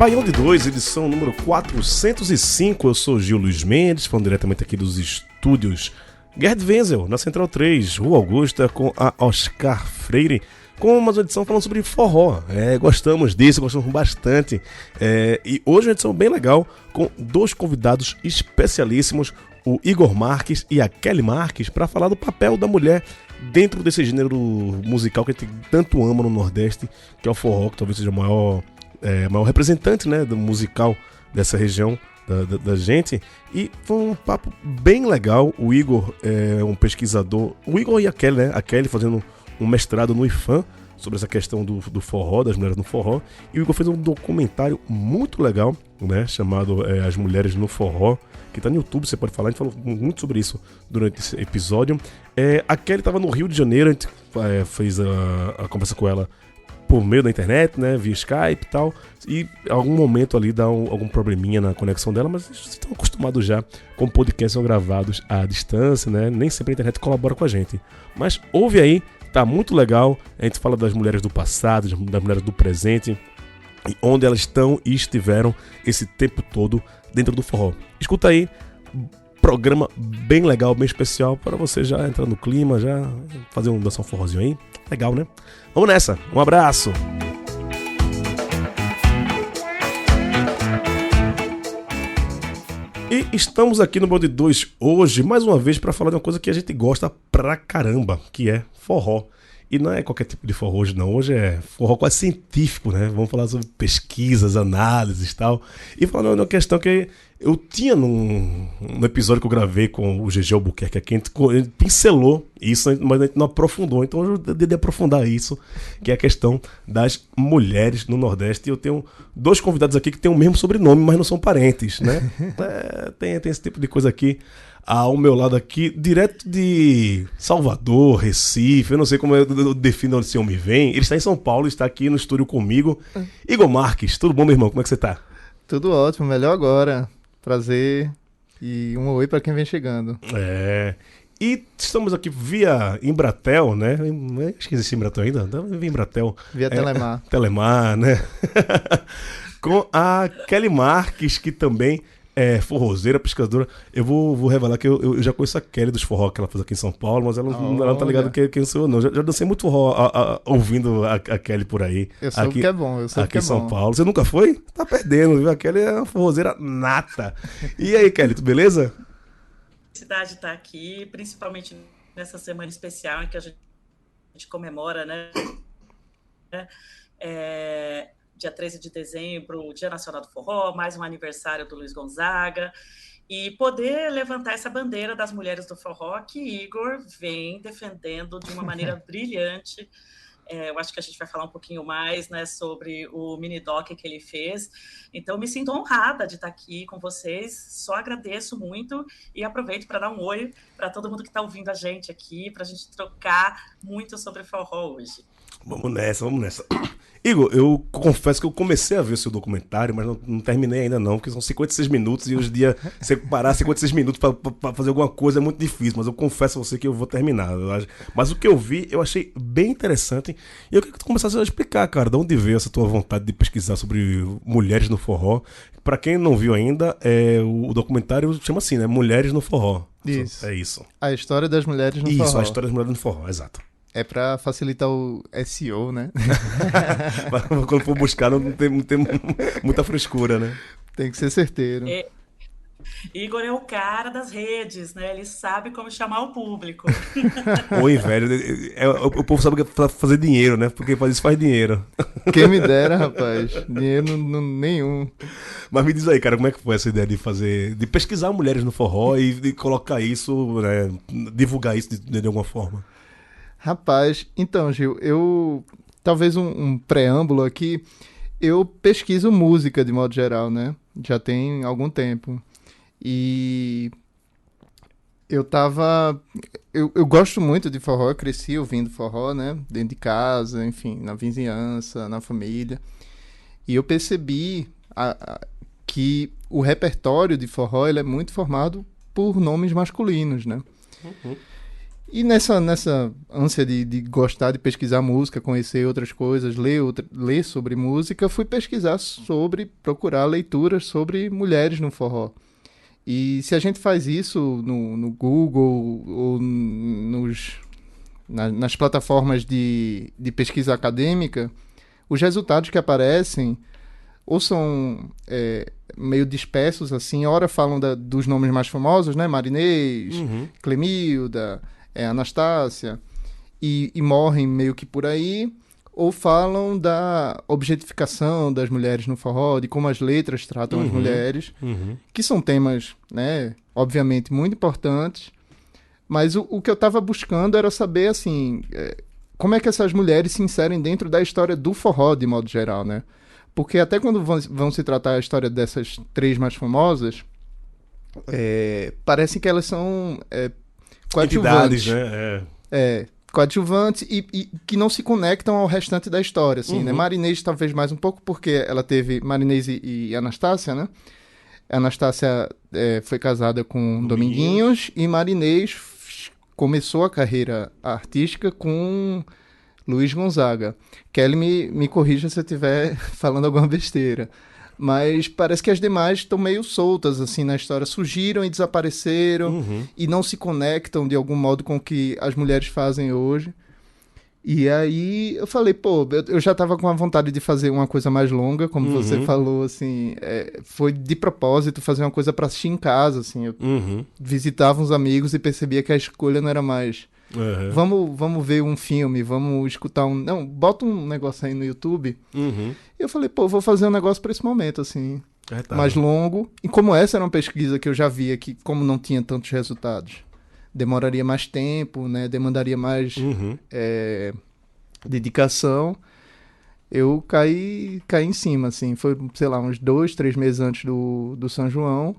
Baião de 2, edição número 405. Eu sou Gil Luiz Mendes, falando diretamente aqui dos estúdios Gerd Wenzel, na Central 3, Rua Augusta, com a Oscar Freire, com uma edição falando sobre forró. Gostamos disso, gostamos bastante. E hoje é uma edição bem legal, com dois convidados especialíssimos, o Igor Marques e a Kelly Marques, para falar do papel da mulher dentro desse gênero musical que a gente tanto ama no Nordeste, que é o forró, que talvez seja o maior representante, né, do musical dessa região da gente. E foi um papo bem legal. O Igor é um pesquisador, o Igor e a Kelly, né? A Kelly fazendo um mestrado no IFAM sobre essa questão do forró, das mulheres no forró. E o Igor fez um documentário muito legal, né, chamado As Mulheres no Forró, que tá no YouTube, você pode falar. A gente falou muito sobre isso durante esse episódio. A Kelly estava no Rio de Janeiro, a gente fez a conversa com ela por meio da internet, né, via Skype e tal, e em algum momento ali dá algum probleminha na conexão dela, mas vocês estão acostumados já com podcasts são gravados à distância, né, nem sempre a internet colabora com a gente, mas ouve aí, tá muito legal. A gente fala das mulheres do passado, das mulheres do presente, e onde elas estão e estiveram esse tempo todo dentro do forró. Escuta aí, programa bem legal, bem especial, para você já entrar no clima, já dançar um forrozinho aí. Legal, né? Vamos nessa, um abraço! E estamos aqui no Bode 2 hoje, mais uma vez, para falar de uma coisa que a gente gosta pra caramba, que é forró. E não é qualquer tipo de forró hoje, não. Hoje é forró quase científico, né? Vamos falar sobre pesquisas, análises e tal. E falando de uma questão que eu tinha no episódio que eu gravei com o GG Albuquerque aqui, a gente pincelou isso, mas a gente não aprofundou. Então hoje eu decidi aprofundar isso, que é a questão das mulheres no Nordeste. E eu tenho dois convidados aqui que têm o mesmo sobrenome, mas não são parentes, né? Tem esse tipo de coisa aqui. Ao meu lado aqui, direto de Salvador, Recife, eu não sei como eu defino onde esse homem vem. Ele está em São Paulo, está aqui no estúdio comigo. Igor Marques, tudo bom, meu irmão? Como é que você tá? Tudo ótimo, melhor agora. Prazer e um oi para quem vem chegando. E estamos aqui via Embratel, né? Acho que existe Embratel ainda, via Embratel. Via Telemar. Telemar, né? Com a Kelly Marques, que também é forrozeira, pesquisadora. Eu vou revelar que eu já conheço a Kelly dos forró que ela faz aqui em São Paulo, mas ela não tá ligada quem sou eu, não. Já dancei muito forró ouvindo a Kelly por aí. Eu soube aqui, que é bom, eu soube aqui que é em São bom. Paulo. Você nunca foi? Tá perdendo, viu? A Kelly é uma forrozeira nata. E aí, Kelly, tudo beleza? Felicidade estar aqui, principalmente nessa semana especial em que a gente comemora, né? Dia 13 de dezembro, o Dia Nacional do Forró, mais um aniversário do Luiz Gonzaga, e poder levantar essa bandeira das mulheres do forró que Igor vem defendendo de uma maneira brilhante. Eu acho que a gente vai falar um pouquinho mais, né, sobre o mini-doc que ele fez. Então, me sinto honrada de estar aqui com vocês, só agradeço muito e aproveito para dar um oi para todo mundo que está ouvindo a gente aqui, para a gente trocar muito sobre forró hoje. Vamos nessa. Igor, eu confesso que eu comecei a ver o seu documentário, mas não terminei ainda não, porque são 56 minutos e hoje em dia você parar 56 minutos pra fazer alguma coisa é muito difícil, mas eu confesso a você que eu vou terminar. Mas o que eu vi, eu achei bem interessante e eu queria que tu começasse a explicar, cara, de onde veio essa tua vontade de pesquisar sobre mulheres no forró. Pra quem não viu ainda, o documentário chama assim, né? Mulheres no Forró. Isso. É isso. A história das mulheres no forró. Isso, a história das mulheres no forró, exato. É pra facilitar o SEO, né? Quando for buscar, não tem muita frescura, né? Tem que ser certeiro. Igor é o cara das redes, né? Ele sabe como chamar o público. Oi, velho. O povo sabe fazer dinheiro, né? Porque faz isso, faz dinheiro. Quem me dera, rapaz. Dinheiro nenhum. Mas me diz aí, cara, como é que foi essa ideia de pesquisar mulheres no forró e de colocar isso, né? Divulgar isso de alguma forma? Rapaz, então, Gil, talvez um preâmbulo aqui, eu pesquiso música de modo geral, né? Já tem algum tempo. E eu gosto muito de forró, eu cresci ouvindo forró, né? Dentro de casa, enfim, na vizinhança, na família. E eu percebi que o repertório de forró ele é muito formado por nomes masculinos, né? Uhum. E nessa ânsia de gostar de pesquisar música, conhecer outras coisas, ler sobre música, fui pesquisar procurar leituras sobre mulheres no forró. E se a gente faz isso no Google ou nas plataformas de pesquisa acadêmica, os resultados que aparecem ou são meio dispersos, assim, ora falam dos nomes mais famosos, né? Marinês, Clemilda, Anastácia, e morrem meio que por aí, ou falam da objetificação das mulheres no forró, de como as letras tratam as mulheres, que são temas, né, obviamente, muito importantes, mas o que eu estava buscando era saber, assim, como é que essas mulheres se inserem dentro da história do forró, de modo geral, né? Porque até quando vão se tratar a história dessas três mais famosas, parece que elas são coadjuvantes. Entidades, né? Coadjuvantes e que não se conectam ao restante da história, assim, né? Marinês talvez mais um pouco, porque ela teve Marinês e Anastácia, né? Anastácia foi casada com Dominguinhos e Marinês começou a carreira artística com Luiz Gonzaga. Kelly me corrija se eu estiver falando alguma besteira. Mas parece que as demais estão meio soltas assim na história. Surgiram e desapareceram e não se conectam de algum modo com o que as mulheres fazem hoje. E aí eu falei, pô, eu já estava com a vontade de fazer uma coisa mais longa, como você falou, assim. Foi de propósito fazer uma coisa para assistir em casa, assim. Eu visitava uns amigos e percebia que a escolha não era mais... Vamos ver um filme, vamos escutar Não, bota um negócio aí no YouTube. E eu falei, pô, vou fazer um negócio pra esse momento, assim, mais longo. E como essa era uma pesquisa que eu já via que, como não tinha tantos resultados, demoraria mais tempo, né? Demandaria mais dedicação. Eu caí em cima, assim. Foi, sei lá, uns 2, 3 meses antes do São João.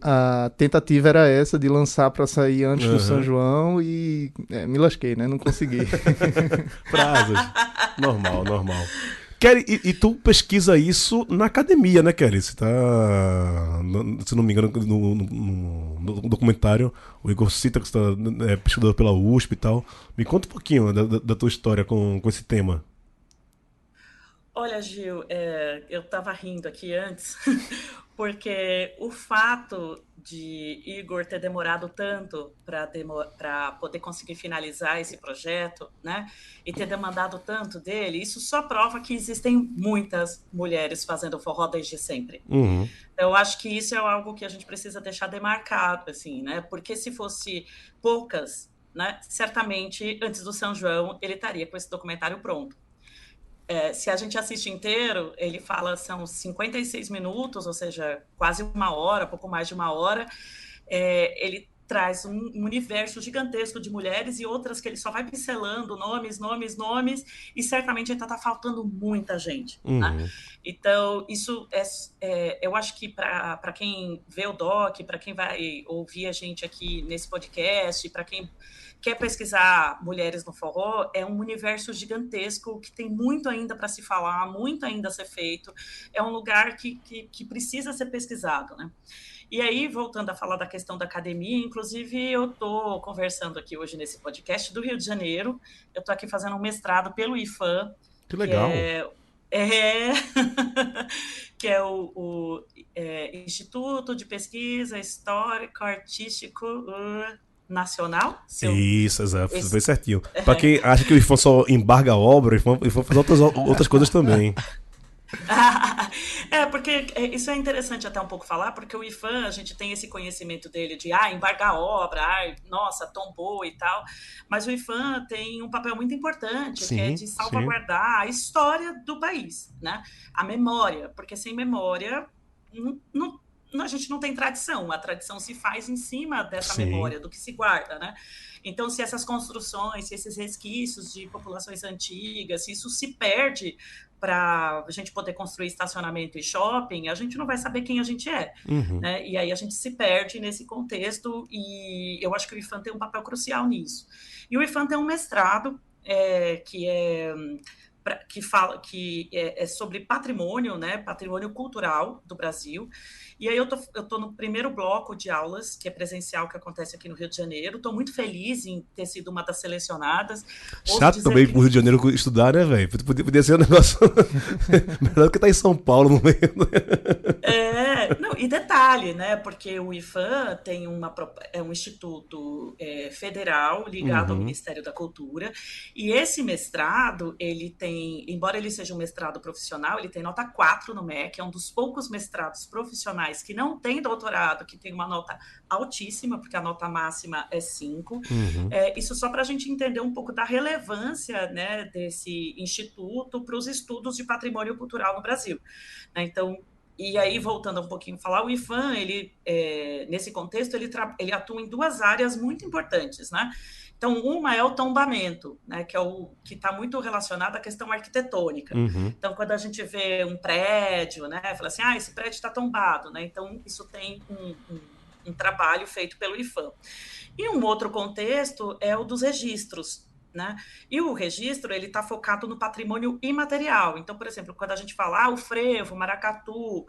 A tentativa era essa, de lançar para sair antes do São João e me lasquei, né? Não consegui. Prazos. Normal. Kelly, e tu pesquisa isso na academia, né, Kelly? Você tá, se não me engano, no documentário, o Igor cita que você tá pesquisador pela USP e tal. Me conta um pouquinho da tua história com esse tema. Olha, Gil, eu estava rindo aqui antes, porque o fato de Igor ter demorado tanto para poder conseguir finalizar esse projeto, né, e ter demandado tanto dele, isso só prova que existem muitas mulheres fazendo forró desde sempre. Eu acho que isso é algo que a gente precisa deixar demarcado, assim, né, porque se fosse poucas, né, certamente antes do São João ele estaria com esse documentário pronto. Se a gente assiste inteiro, ele fala, são 56 minutos, ou seja, quase uma hora, pouco mais de uma hora. Ele traz um universo gigantesco de mulheres e outras que ele só vai pincelando nomes, e certamente ainda está faltando muita gente. Né? Então, isso eu acho que para quem vê o doc, para quem vai ouvir a gente aqui nesse podcast, para quem quer pesquisar mulheres no forró, é um universo gigantesco que tem muito ainda para se falar, muito ainda a ser feito. É um lugar que precisa ser pesquisado, né? E aí, voltando a falar da questão da academia, inclusive eu estou conversando aqui hoje nesse podcast do Rio de Janeiro. Eu estou aqui fazendo um mestrado pelo IFAM. Que legal. Que é o Instituto de Pesquisa Histórico Artístico Nacional. Isso, exato, foi certinho. Para quem acha que o IFAM só embarga a obra, o IFAM faz outras coisas também. Porque isso é interessante até um pouco falar, porque o IFAM, a gente tem esse conhecimento dele de embargar a obra, nossa, tombou e tal, mas o IFAM tem um papel muito importante, que é de salvaguardar a história do país, né? A memória, porque sem memória a gente não tem tradição, a tradição se faz em cima dessa memória, do que se guarda, né? Então, se essas construções, se esses resquícios de populações antigas, se isso se perde para a gente poder construir estacionamento e shopping, a gente não vai saber quem a gente é, né? E aí a gente se perde nesse contexto e eu acho que o IFAM tem um papel crucial nisso. E o IFAM tem um mestrado que é sobre patrimônio, né? Patrimônio cultural do Brasil. E aí eu tô no primeiro bloco de aulas, que é presencial, que acontece aqui no Rio de Janeiro. Estou muito feliz em ter sido uma das selecionadas. Ouso Chato dizer também que pro Rio de Janeiro estudar, né, velho? Podia ser um negócio melhor do que tá em São Paulo no meio. não, e detalhe, né? Porque o IFAM tem é um instituto federal ligado ao Uhum, Ministério da Cultura, e esse mestrado, ele tem, embora ele seja um mestrado profissional, ele tem nota 4 no MEC, é um dos poucos mestrados profissionais que não tem doutorado, que tem uma nota altíssima, porque a nota máxima é 5. uhum. Isso só para a gente entender um pouco da relevância, né, desse instituto para os estudos de patrimônio cultural no Brasil. Né? Então, e aí, voltando um pouquinho a falar, o IFAM, nesse contexto, ele atua em duas áreas muito importantes, né? Então, uma é o tombamento, né, que está muito relacionado à questão arquitetônica. Uhum. Então, quando a gente vê um prédio, né, fala assim, esse prédio está tombado, né? Então, isso tem um trabalho feito pelo IFAM. E um outro contexto é o dos registros, né? E o registro, ele está focado no patrimônio imaterial. Então, por exemplo, quando a gente fala o frevo, o maracatu,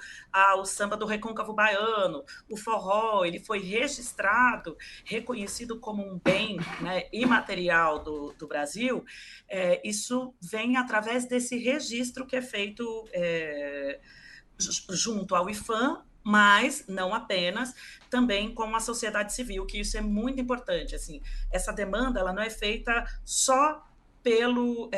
o samba do recôncavo baiano, o forró, ele foi registrado, reconhecido como um bem, né, imaterial do Brasil. Isso vem através desse registro que é feito junto ao IFAM, mas não apenas, também com a sociedade civil, que isso é muito importante. Assim, essa demanda ela não é feita só pelo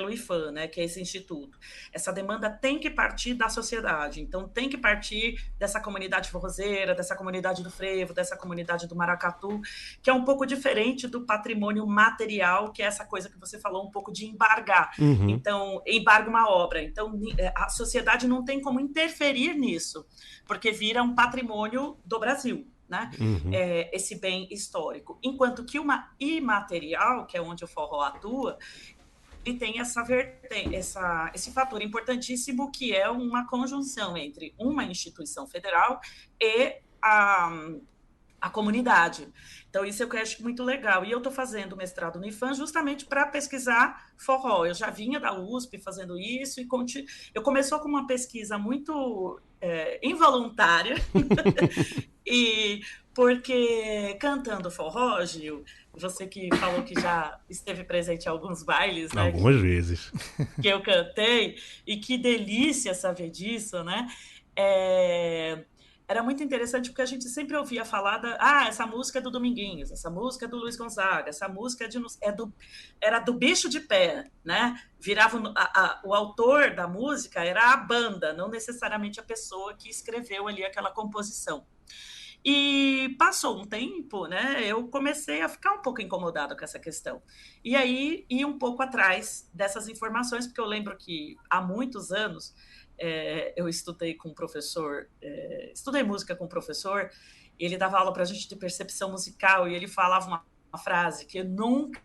IFAM, né, que é esse instituto. Essa demanda tem que partir da sociedade, então tem que partir dessa comunidade forrozeira, dessa comunidade do frevo, dessa comunidade do maracatu, que é um pouco diferente do patrimônio material, que é essa coisa que você falou, um pouco de embargar. Uhum. Então, embarga uma obra. Então, a sociedade não tem como interferir nisso, porque vira um patrimônio do Brasil. Né? Uhum. Esse bem histórico. Enquanto que uma imaterial, que é onde o forró atua, ele tem esse fator importantíssimo que é uma conjunção entre uma instituição federal e a comunidade. Então, isso eu acho muito legal. E eu estou fazendo mestrado no IFAM justamente para pesquisar forró. Eu já vinha da USP fazendo isso e eu começou com uma pesquisa muito involuntária, e porque cantando forró, Gil, você que falou que já esteve presente em alguns bailes, né, Algumas vezes. que eu cantei, e que delícia saber disso, né? Era muito interessante porque a gente sempre ouvia falar essa música é do Dominguinhos, essa música é do Luiz Gonzaga, essa música era do Bicho de Pé, né? Virava o autor da música era a banda, não necessariamente a pessoa que escreveu ali aquela composição. E passou um tempo, né? Eu comecei a ficar um pouco incomodada com essa questão. E aí ia um pouco atrás dessas informações, porque eu lembro que há muitos anos eu estudei com um professor, estudei música com um professor, e ele dava aula para a gente de percepção musical, e ele falava uma frase que nunca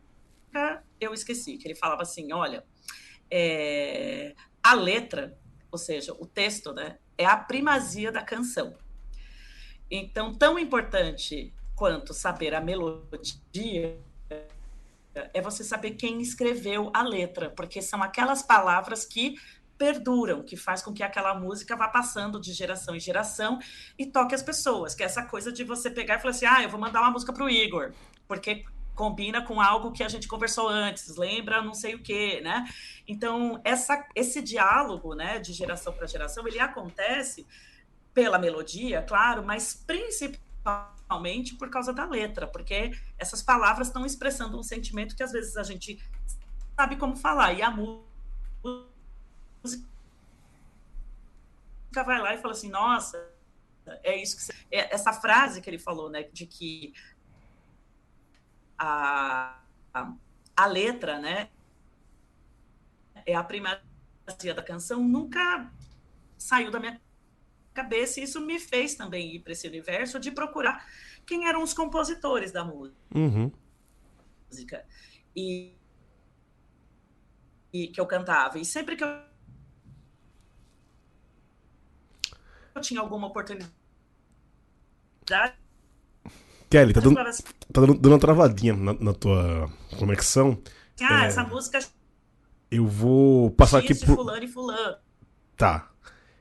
eu esqueci, que ele falava assim, olha, a letra, ou seja, o texto, né, é a primazia da canção. Então, tão importante quanto saber a melodia é você saber quem escreveu a letra, porque são aquelas palavras que perduram, que faz com que aquela música vá passando de geração em geração e toque as pessoas, que é essa coisa de você pegar e falar assim, eu vou mandar uma música pro Igor, porque combina com algo que a gente conversou antes, lembra não sei o quê, né? Então, esse diálogo, né, de geração para geração, ele acontece pela melodia, claro, mas principalmente por causa da letra, porque essas palavras estão expressando um sentimento que às vezes a gente sabe como falar, e a música vai lá e fala assim, nossa, é isso que essa frase que ele falou, né, de que a letra, né, é a primazia da canção, nunca saiu da minha cabeça, e isso me fez também ir para esse universo de procurar quem eram os compositores da música. Uhum. E que eu cantava. E sempre que eu tinha alguma oportunidade... Kelly, tá dando uma travadinha na tua conexão. Essa música... Eu vou passar aqui pro... fulano e fulano. Tá.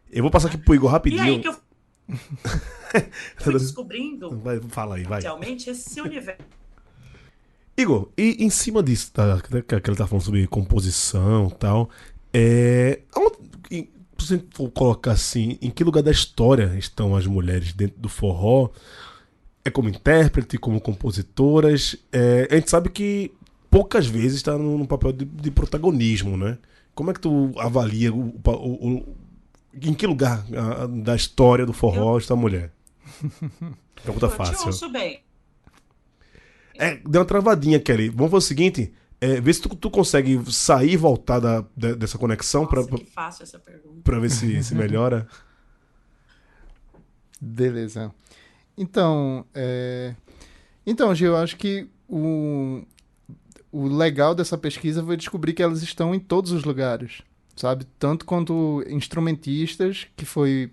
Eu vou passar aqui pro Igor rapidinho. E aí que eu... Fui descobrindo, Fala aí, vai. realmente, esse universo. Igor, e em cima disso, que ele tá falando sobre composição e tal, se você for colocar assim, em que lugar da história estão as mulheres dentro do forró? É como intérprete, como compositoras? A gente sabe que poucas vezes está no papel de protagonismo, né? Como é que tu avalia em que lugar da história do forró está a mulher? Pergunta Eu te fácil. ouço bem. Deu uma travadinha, Kelly. Vamos fazer o seguinte: vê se tu consegue sair e voltar dessa conexão Nossa, que fácil essa pergunta. pra ver se melhora. Beleza. Então, Gil, eu acho que o legal dessa pesquisa foi descobrir que elas estão em todos os lugares, sabe? Tanto quanto instrumentistas, que foi,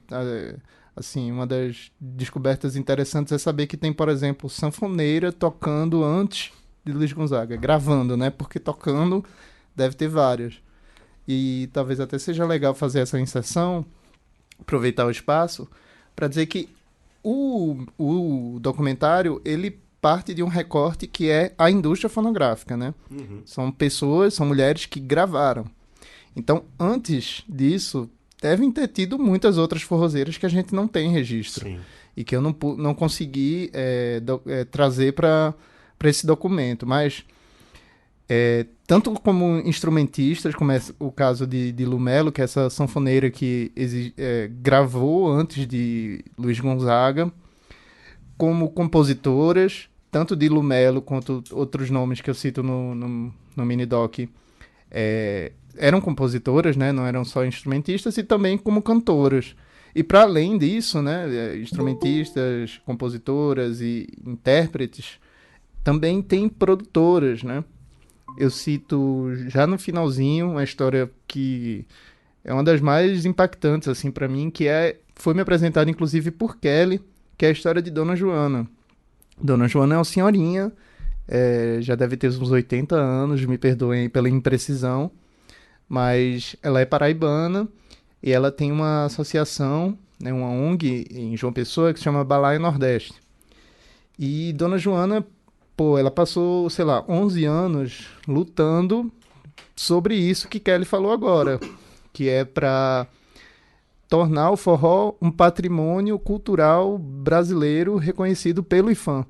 assim, uma das descobertas interessantes é saber que tem, por exemplo, sanfoneira tocando antes de Luiz Gonzaga, gravando, né? Porque tocando deve ter várias. E talvez até seja legal fazer essa inserção, aproveitar o espaço, para dizer que o documentário, ele parte de um recorte que é a indústria fonográfica, né? Uhum. São pessoas, são mulheres que gravaram. Então, antes disso, devem ter tido muitas outras forrozeiras que a gente não tem registro. Sim. E que eu não consegui trazer para esse documento. Mas, tanto como instrumentistas, como é o caso de Lumelo, que é essa sanfoneira que gravou antes de Luiz Gonzaga, como compositoras, tanto de Lumelo quanto outros nomes que eu cito no mini-doc, eram compositoras, né? Não eram só instrumentistas, e também como cantoras. E para além disso, né, instrumentistas, compositoras e intérpretes, também tem produtoras, né? Eu cito já no finalzinho uma história que é uma das mais impactantes assim para mim, que foi me apresentada inclusive por Kelly, que é a história de Dona Joana. Dona Joana é uma senhorinha, já deve ter uns 80 anos, me perdoem pela imprecisão, mas ela é paraibana e ela tem uma associação, né, uma ONG em João Pessoa que se chama Balaio Nordeste. E Dona Joana, ela passou, sei lá, 11 anos lutando sobre isso que Kelly falou agora, que é para tornar o forró um patrimônio cultural brasileiro reconhecido pelo IFAM.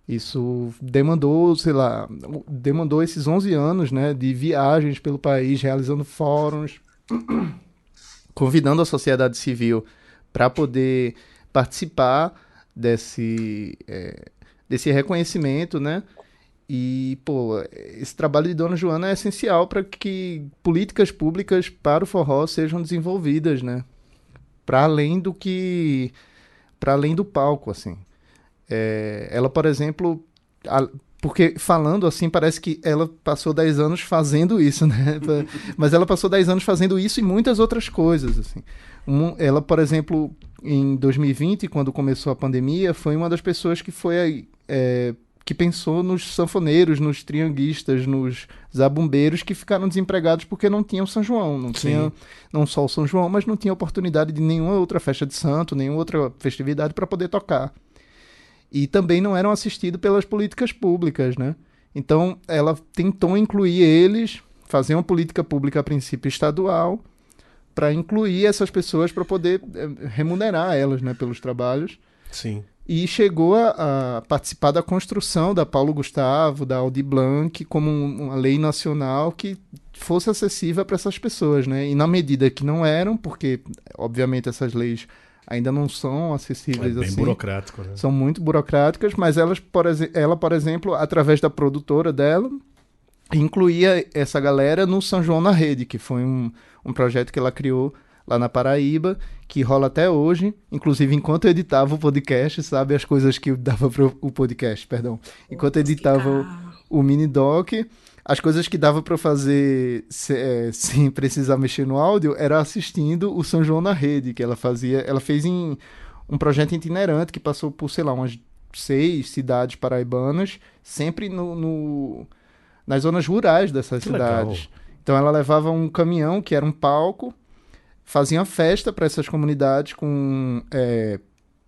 Isso demandou, sei lá, esses 11 anos, né, de viagens pelo país, realizando fóruns, convidando a sociedade civil para poder participar desse reconhecimento, né? E, esse trabalho de Dona Joana é essencial para que políticas públicas para o forró sejam desenvolvidas, né? Para além do palco, assim. Ela, por exemplo, porque falando assim, parece que ela passou 10 anos fazendo isso, né? Mas ela passou 10 anos fazendo isso e muitas outras coisas, assim. Ela, por exemplo, em 2020, quando começou a pandemia, foi uma das pessoas que que pensou nos sanfoneiros, nos trianguistas, nos zabumbeiros que ficaram desempregados porque não tinham São João. Não tinha não só o São João, mas não tinha oportunidade de nenhuma outra festa de santo, nenhuma outra festividade para poder tocar. E também não eram assistidos pelas políticas públicas, né? Então, ela tentou incluir eles, fazer uma política pública a princípio estadual, para incluir essas pessoas para poder remunerar elas, né, pelos trabalhos. Sim. E chegou a participar da construção da Paulo Gustavo, da Aldir Blanc, como uma lei nacional que fosse acessível para essas pessoas, né? E na medida que não eram, porque, obviamente, essas leis ainda não são acessíveis assim. É bem burocrático, né? São muito burocráticas, mas ela, por exemplo, através da produtora dela, incluía essa galera no São João na Rede, que foi um projeto que ela criou lá na Paraíba, que rola até hoje. Inclusive, enquanto eu editava o podcast, sabe, as coisas que dava para o podcast, perdão. Enquanto eu editava o mini-doc, as coisas que dava para fazer sem precisar mexer no áudio era assistindo o São João na Rede, que ela fazia. Ela fez em um projeto itinerante que passou por, sei lá, umas 6 cidades paraibanas, sempre nas zonas rurais dessas cidades. Legal. Então ela levava um caminhão, que era um palco, faziam festa para essas comunidades com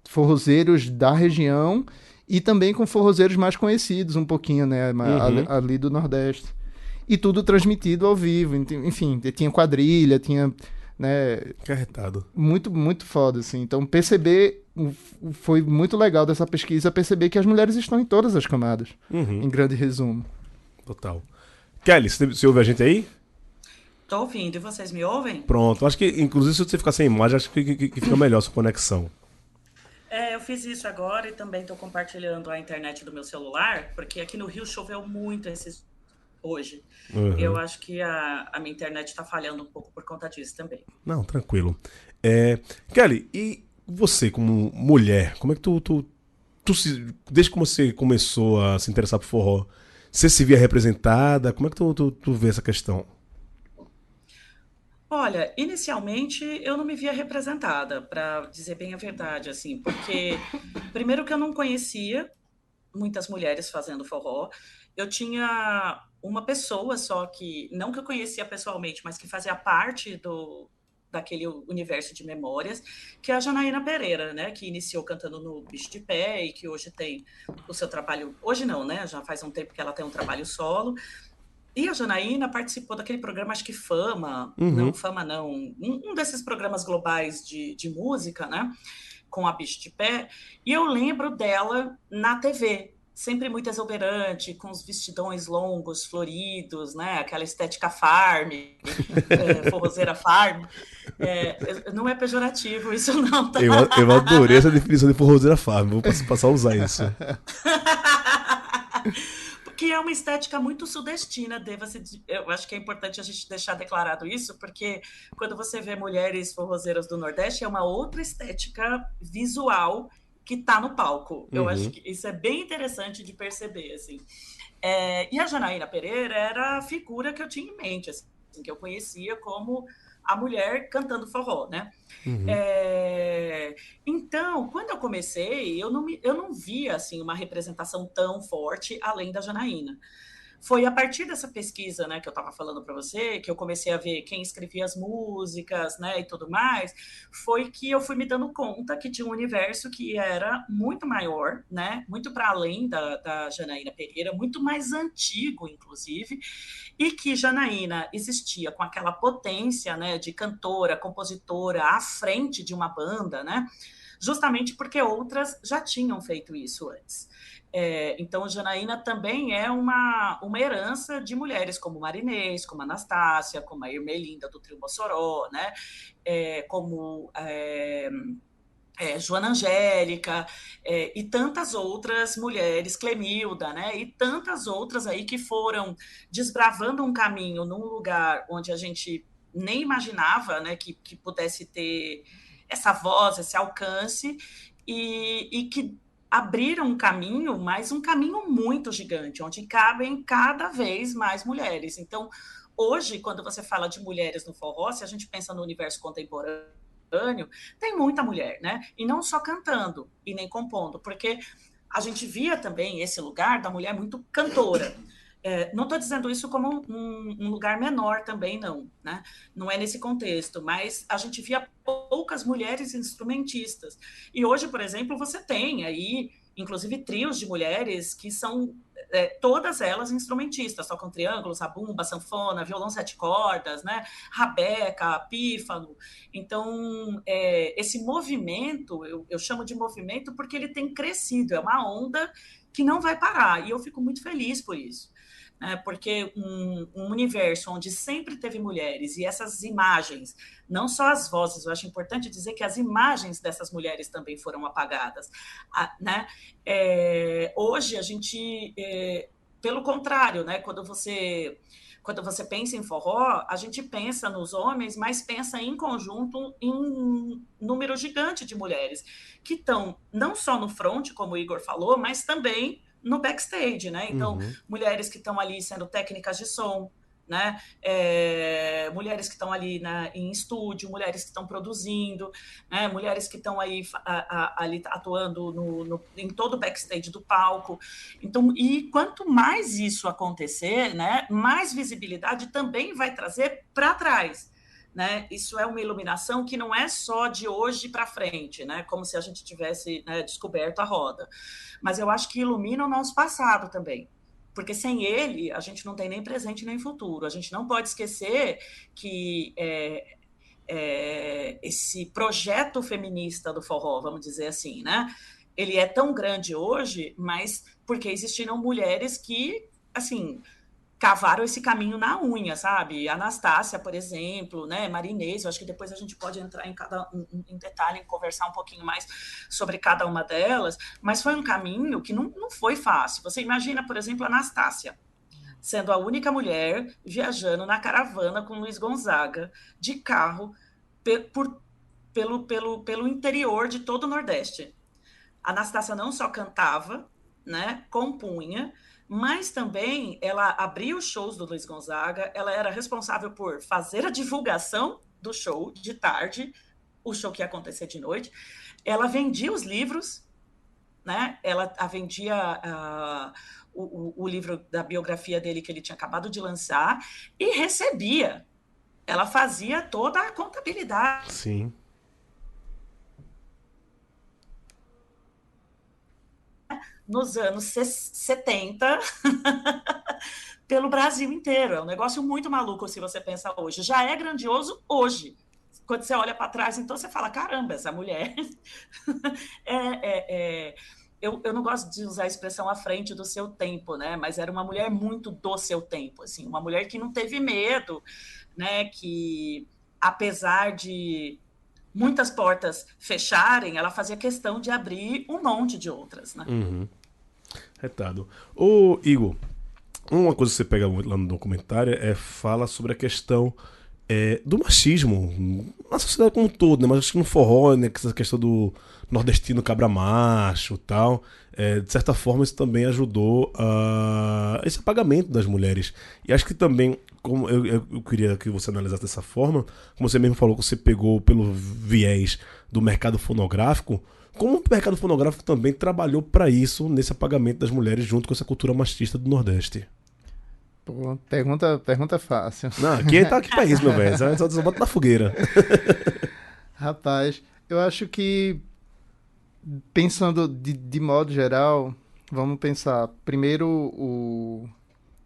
forrozeiros da região e também com forrozeiros mais conhecidos um pouquinho, né, ali do Nordeste. E tudo transmitido ao vivo, enfim, tinha quadrilha, tinha, né... Carretado. Muito, muito foda, assim. Então, foi muito legal dessa pesquisa, perceber que as mulheres estão em todas as camadas, em grande resumo. Total. Kelly, você ouve a gente aí? Tô ouvindo, e vocês me ouvem? Pronto, acho que, inclusive, se você ficar sem imagem, acho que fica melhor a sua conexão. Eu fiz isso agora e também estou compartilhando a internet do meu celular, porque aqui no Rio choveu muito hoje. Eu acho que a minha internet está falhando um pouco por conta disso também. Não, tranquilo. Kelly, e você como mulher, como é que desde que você começou a se interessar por forró, você se via representada? Como é que tu vê essa questão? Olha, inicialmente eu não me via representada, para dizer bem a verdade, assim, porque primeiro que eu não conhecia muitas mulheres fazendo forró, eu tinha uma pessoa só que, não que eu conhecia pessoalmente, mas que fazia parte daquele universo de memórias, que é a Janaína Pereira, né, que iniciou cantando no Bicho de Pé e que hoje tem o seu trabalho, hoje não, né, já faz um tempo que ela tem um trabalho solo. E a Janaína participou daquele programa, acho que Fama, um desses programas globais de música, né, com a Bicho de Pé, e eu lembro dela na TV, sempre muito exuberante, com os vestidões longos, floridos, né, aquela estética farm, forrozeira farm. Não é pejorativo isso não, tá? Eu adorei essa definição de forrozeira farm, vou passar a usar isso. Que é uma estética muito sudestina, eu acho que é importante a gente deixar declarado isso, porque quando você vê mulheres forrozeiras do Nordeste, é uma outra estética visual que está no palco. Eu acho que isso é bem interessante de perceber, assim. E a Janaína Pereira era a figura que eu tinha em mente, assim, que eu conhecia como a mulher cantando forró, né? Então, quando eu comecei, eu não via assim, uma representação tão forte além da Janaína. Foi a partir dessa pesquisa, né, que eu estava falando para você, que eu comecei a ver quem escrevia as músicas, né, e tudo mais, foi que eu fui me dando conta que tinha um universo que era muito maior, né, muito para além da Janaína Pereira, muito mais antigo, inclusive, e que Janaína existia com aquela potência, né, de cantora, compositora, à frente de uma banda, né, justamente porque outras já tinham feito isso antes. Então, Janaína também é uma herança de mulheres como Marinês, como Anastácia, como a Irmelinda do Trio Mossoró, né? Como Joana Angélica, e tantas outras mulheres, Clemilda, né? E tantas outras aí que foram desbravando um caminho num lugar onde a gente nem imaginava, né, que pudesse ter essa voz, esse alcance, e que abriram um caminho, mas um caminho muito gigante, onde cabem cada vez mais mulheres. Então, hoje, quando você fala de mulheres no forró, se a gente pensa no universo contemporâneo, tem muita mulher, né? E não só cantando e nem compondo, porque a gente via também esse lugar da mulher muito cantora. Não estou dizendo isso como um lugar menor também, não, né? Não é nesse contexto, mas a gente via poucas mulheres instrumentistas. E hoje, por exemplo, você tem aí, inclusive, trios de mulheres que são todas elas instrumentistas, tocam triângulo, zabumba, sanfona, violão 7 cordas, né? Rabeca, pífano. Então, esse movimento, eu chamo de movimento porque ele tem crescido, é uma onda que não vai parar, e eu fico muito feliz por isso. Porque um universo onde sempre teve mulheres e essas imagens, não só as vozes, eu acho importante dizer que as imagens dessas mulheres também foram apagadas, né? Hoje a gente, pelo contrário, né? Quando você pensa em forró, a gente pensa nos homens, mas pensa em conjunto em um número gigante de mulheres que estão não só no front, como o Igor falou, mas também no backstage, né? Então, mulheres que estão ali sendo técnicas de som, né? Mulheres que estão ali em estúdio, mulheres que estão produzindo, né? Mulheres que estão aí ali atuando em todo o backstage do palco. Então, e quanto mais isso acontecer, né? Mais visibilidade também vai trazer para trás. né? Isso é uma iluminação que não é só de hoje para frente, né? Como se a gente tivesse, né, descoberto a roda. Mas eu acho que ilumina o nosso passado também. Porque sem ele, a gente não tem nem presente nem futuro. A gente não pode esquecer que esse projeto feminista do forró, vamos dizer assim, né? Ele é tão grande hoje, mas porque existiram mulheres que, assim, cavaram esse caminho na unha, sabe? Anastácia, por exemplo, né? Marinês, eu acho que depois a gente pode entrar em detalhe, e conversar um pouquinho mais sobre cada uma delas, mas foi um caminho que não foi fácil. Você imagina, por exemplo, a Anastácia, sendo a única mulher viajando na caravana com Luiz Gonzaga, de carro, pelo interior de todo o Nordeste. A Anastácia não só cantava, né, compunha, mas também ela abria os shows do Luiz Gonzaga, ela era responsável por fazer a divulgação do show de tarde, o show que ia acontecer de noite, ela vendia os livros, né, ela vendia o livro da biografia dele que ele tinha acabado de lançar e recebia, ela fazia toda a contabilidade. Sim. Nos anos 70, pelo Brasil inteiro. É um negócio muito maluco se você pensa hoje. Já é grandioso hoje. Quando você olha para trás, então você fala, caramba, essa mulher... Eu não gosto de usar a expressão à frente do seu tempo, né? Mas era uma mulher muito do seu tempo, assim, uma mulher que não teve medo, né? Que, apesar de muitas portas fecharem, ela fazia questão de abrir um monte de outras, né? Retado. Ô, Igor, uma coisa que você pega muito lá no documentário fala sobre a questão do machismo na sociedade como um todo, né? Mas acho que no forró, né? Essa questão do nordestino cabra macho e tal, de certa forma isso também ajudou a esse apagamento das mulheres. E acho que também, como eu queria que você analisasse dessa forma, como você mesmo falou que você pegou pelo viés do mercado fonográfico, como o mercado fonográfico também trabalhou para isso, nesse apagamento das mulheres junto com essa cultura machista do Nordeste. Pô, pergunta fácil. Não, quem tá aqui pra isso, meu velho? Só bota na fogueira. Rapaz, eu acho que, pensando de modo geral, vamos pensar, primeiro,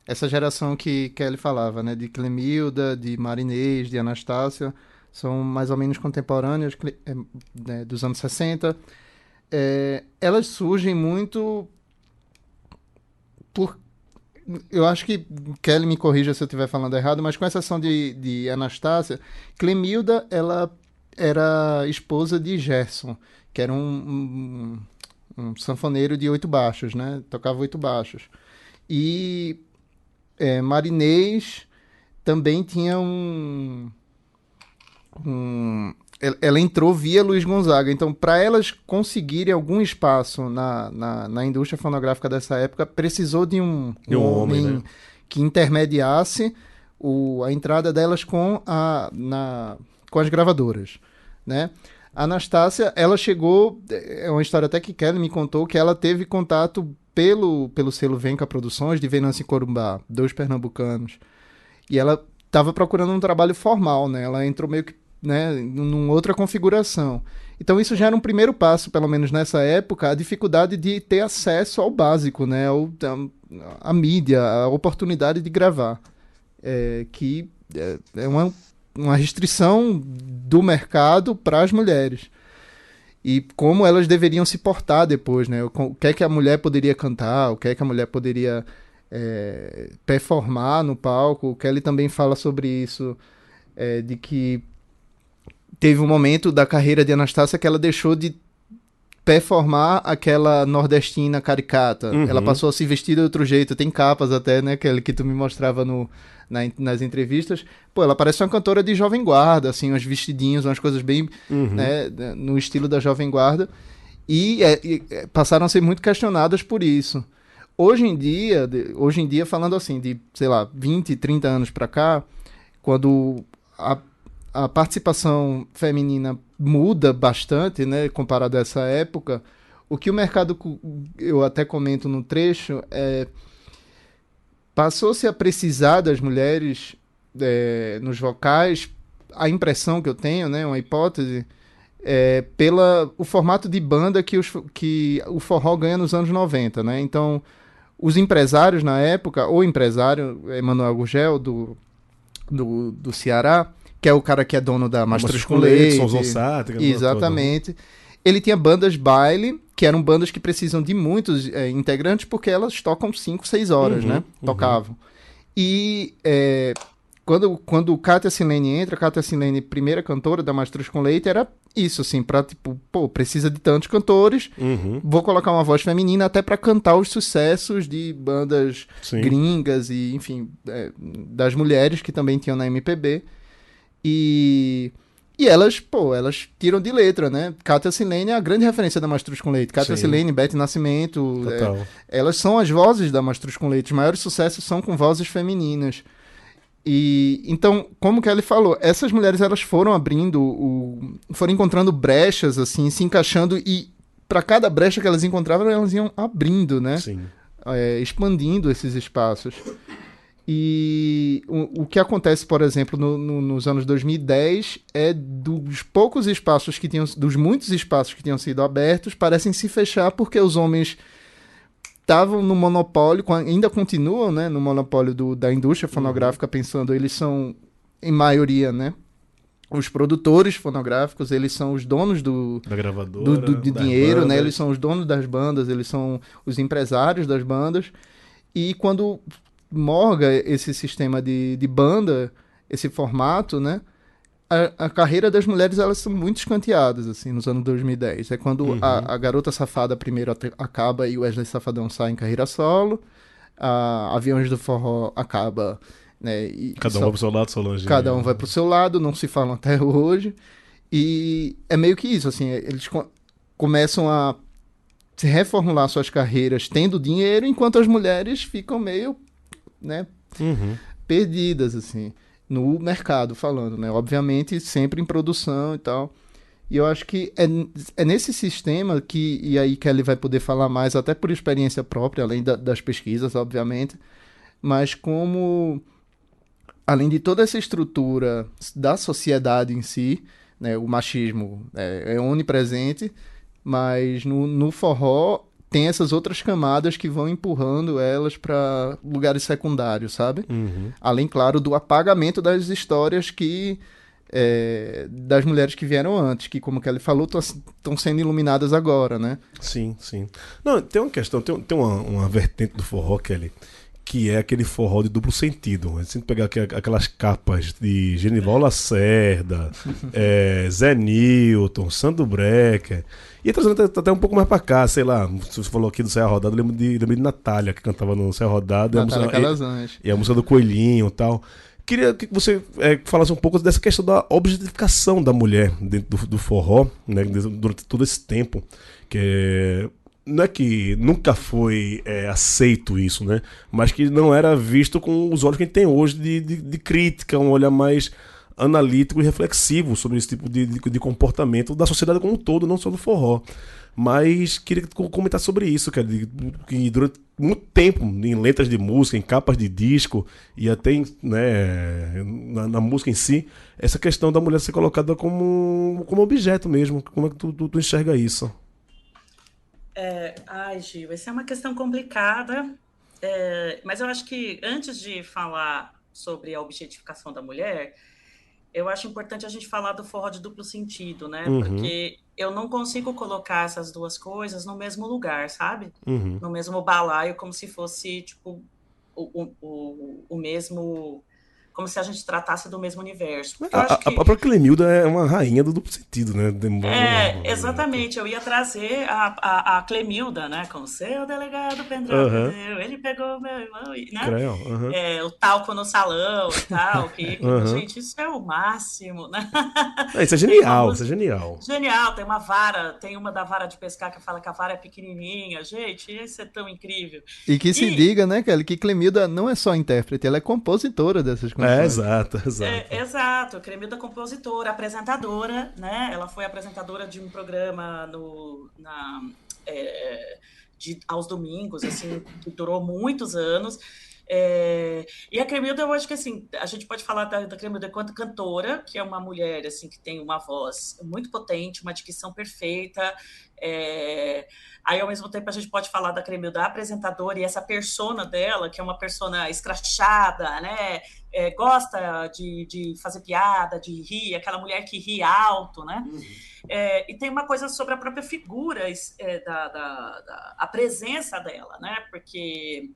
essa geração que Kelly falava, né, de Clemilda, de Marinês, de Anastácia, são mais ou menos contemporâneas, né, dos anos 60. Elas surgem muito por... Eu acho que Kelly me corrija se eu estiver falando errado, mas com exceção de Anastácia, Clemilda, ela era esposa de Gerson, que era um sanfoneiro de 8 baixos, né? Tocava 8 baixos. E Marinês também tinha ela entrou via Luiz Gonzaga. Então, para elas conseguirem algum espaço na indústria fonográfica dessa época, precisou de um homem, né, que intermediasse a entrada delas com as gravadoras, né? A Anastácia, ela chegou... É uma história até que Kelly me contou, que ela teve contato pelo selo Venca Produções, de Venâncio e Corumbá, 2 pernambucanos. E ela estava procurando um trabalho formal, né? Ela entrou meio que, né, numa outra configuração. Então isso já era um primeiro passo, pelo menos nessa época, a dificuldade de ter acesso ao básico, né, a mídia, a oportunidade de gravar, que é uma restrição do mercado para as mulheres. E como elas deveriam se portar depois, né? O que é que a mulher poderia cantar, o que é que a mulher poderia performar no palco. O Kelly também fala sobre isso, de que teve um momento da carreira de Anastácia que ela deixou de performar aquela nordestina caricata. Uhum. Ela passou a se vestir de outro jeito. Tem capas até, né, que tu me mostrava nas entrevistas. Pô, ela parece uma cantora de Jovem Guarda, assim, uns vestidinhos, umas coisas bem, né, no estilo da Jovem Guarda. E passaram a ser muito questionadas por isso. Hoje em dia, falando assim, de, sei lá, 20, 30 anos pra cá, quando a participação feminina muda bastante, né, comparado a essa época, o que o mercado, eu até comento no trecho, passou-se a precisar das mulheres nos vocais a impressão que eu tenho, né, uma hipótese, o formato de banda que o forró ganha nos anos 90, né? Então, os empresários na época, o empresário Emanuel Gurgel, do Ceará, que é o cara que é dono da Mastruz com Leite. Sonzon Sá, exatamente. Ele tinha bandas baile, que eram bandas que precisam de muitos integrantes, porque elas tocam 5, 6 horas, né? Tocavam. E quando Cátia Silene entra, Cátia Silene, primeira cantora da Mastruz com Leite, era isso, assim, pra, tipo, precisa de tantos cantores, vou colocar uma voz feminina até pra cantar os sucessos de bandas gringas e, enfim, das mulheres que também tinham na MPB. E elas tiram de letra, né? Cátia Silene é a grande referência da Mastruz com Leite. Cátia Silene, Beth Nascimento, elas são as vozes da Mastruz com Leite. Os maiores sucessos são com vozes femininas. E então, como que ele falou, essas mulheres elas foram foram encontrando brechas, assim, se encaixando, e para cada brecha que elas encontravam, elas iam abrindo, né? Sim. Expandindo esses espaços. E o que acontece, por exemplo, nos anos 2010 é dos poucos espaços dos muitos espaços que tinham sido abertos, parecem se fechar porque os homens estavam no monopólio, ainda continuam, né, no monopólio da indústria fonográfica, pensando, eles são, em maioria, né, os produtores fonográficos, eles são os donos da gravadora, do dinheiro, né, eles são os donos das bandas, eles são os empresários das bandas, e quando morga esse sistema de banda, esse formato, né, a carreira das mulheres, elas são muito escanteadas, assim, nos anos 2010. É quando a Garota Safada primeiro acaba e o Wesley Safadão sai em carreira solo, a Aviões do Forró acaba, né? Cada um vai pro seu lado, Solange. Cada um vai pro seu lado, não se falam até hoje. E é meio que isso, assim, eles começam a se reformular suas carreiras tendo dinheiro, enquanto as mulheres ficam meio, né, perdidas, assim, no mercado, falando, né? Obviamente, sempre em produção e tal. E eu acho que é nesse sistema que, e aí Kelly vai poder falar mais, até por experiência própria, além das pesquisas, obviamente, mas como, além de toda essa estrutura da sociedade em si, né, o machismo é onipresente, mas no forró tem essas outras camadas que vão empurrando elas para lugares secundários, sabe? Além, claro, do apagamento das histórias das mulheres que vieram antes, que, como que ele falou, estão sendo iluminadas agora, né? Sim, sim. Não, tem uma questão, tem uma vertente do forró, Kelly, que é aquele forró de duplo sentido. A gente pegar aquelas capas de Genival Lacerda, Zé Newton, Sandro Brecker, e trazendo até um pouco mais pra cá, sei lá, se você falou aqui do Serra Rodada, eu lembro de Natália, que cantava no Serra Rodada, e a música do Coelhinho e tal. Queria que você falasse um pouco dessa questão da objetificação da mulher dentro do forró, né, durante todo esse tempo, que não é que nunca foi aceito isso, né? Mas que não era visto com os olhos que a gente tem hoje de crítica, um olhar mais analítico e reflexivo sobre esse tipo de comportamento da sociedade como um todo, não só do forró. Mas queria que tu comentasse sobre isso, cara, que durante muito tempo, em letras de música, em capas de disco e até na música em si, essa questão da mulher ser colocada como objeto mesmo. Como é que tu enxerga isso? Gil, essa é uma questão complicada, mas eu acho que antes de falar sobre a objetificação da mulher, eu acho importante a gente falar do forró de duplo sentido, né? Porque eu não consigo colocar essas duas coisas no mesmo lugar, sabe? No mesmo balaio, como se fosse, tipo, o mesmo... Como se a gente tratasse do mesmo universo. A própria Clemilda é uma rainha do duplo sentido, né? Exatamente. Eu ia trazer a Clemilda, né? Com seu delegado Pendrado, ele pegou meu irmão, né? O talco no salão e tal. Gente, isso é o máximo, né? Isso é genial, isso é genial. Genial. Tem uma da vara de pescar que fala que a vara é pequenininha. Gente, isso é tão incrível. E que se diga, né, Kelly, que Clemilda não é só intérprete, ela é compositora dessas coisas. Exato. Exato, Clemilda compositora, apresentadora, né? Ela foi apresentadora de um programa aos domingos, assim, que durou muitos anos. E a Cremilda, eu acho que assim, a gente pode falar da Cremilda enquanto cantora, que é uma mulher assim que tem uma voz muito potente, uma dicção perfeita. Aí, ao mesmo tempo, a gente pode falar da Cremilda apresentadora e essa persona dela, que é uma persona escrachada, né? Gosta de fazer piada, de rir, aquela mulher que ri alto, né? E tem uma coisa sobre a própria figura, a presença dela, né? Porque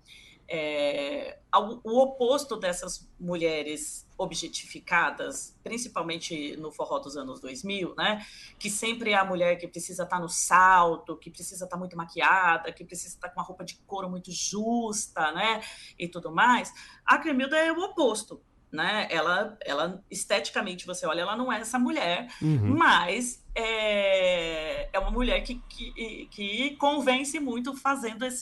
o oposto dessas mulheres objetificadas, principalmente no forró dos anos 2000, né? Que sempre é a mulher que precisa estar no salto, que precisa estar muito maquiada, que precisa estar com uma roupa de couro muito justa, né? E tudo mais. A Cremilda é o oposto. Né? Ela esteticamente, você olha, ela não é essa mulher, mas é uma mulher que convence muito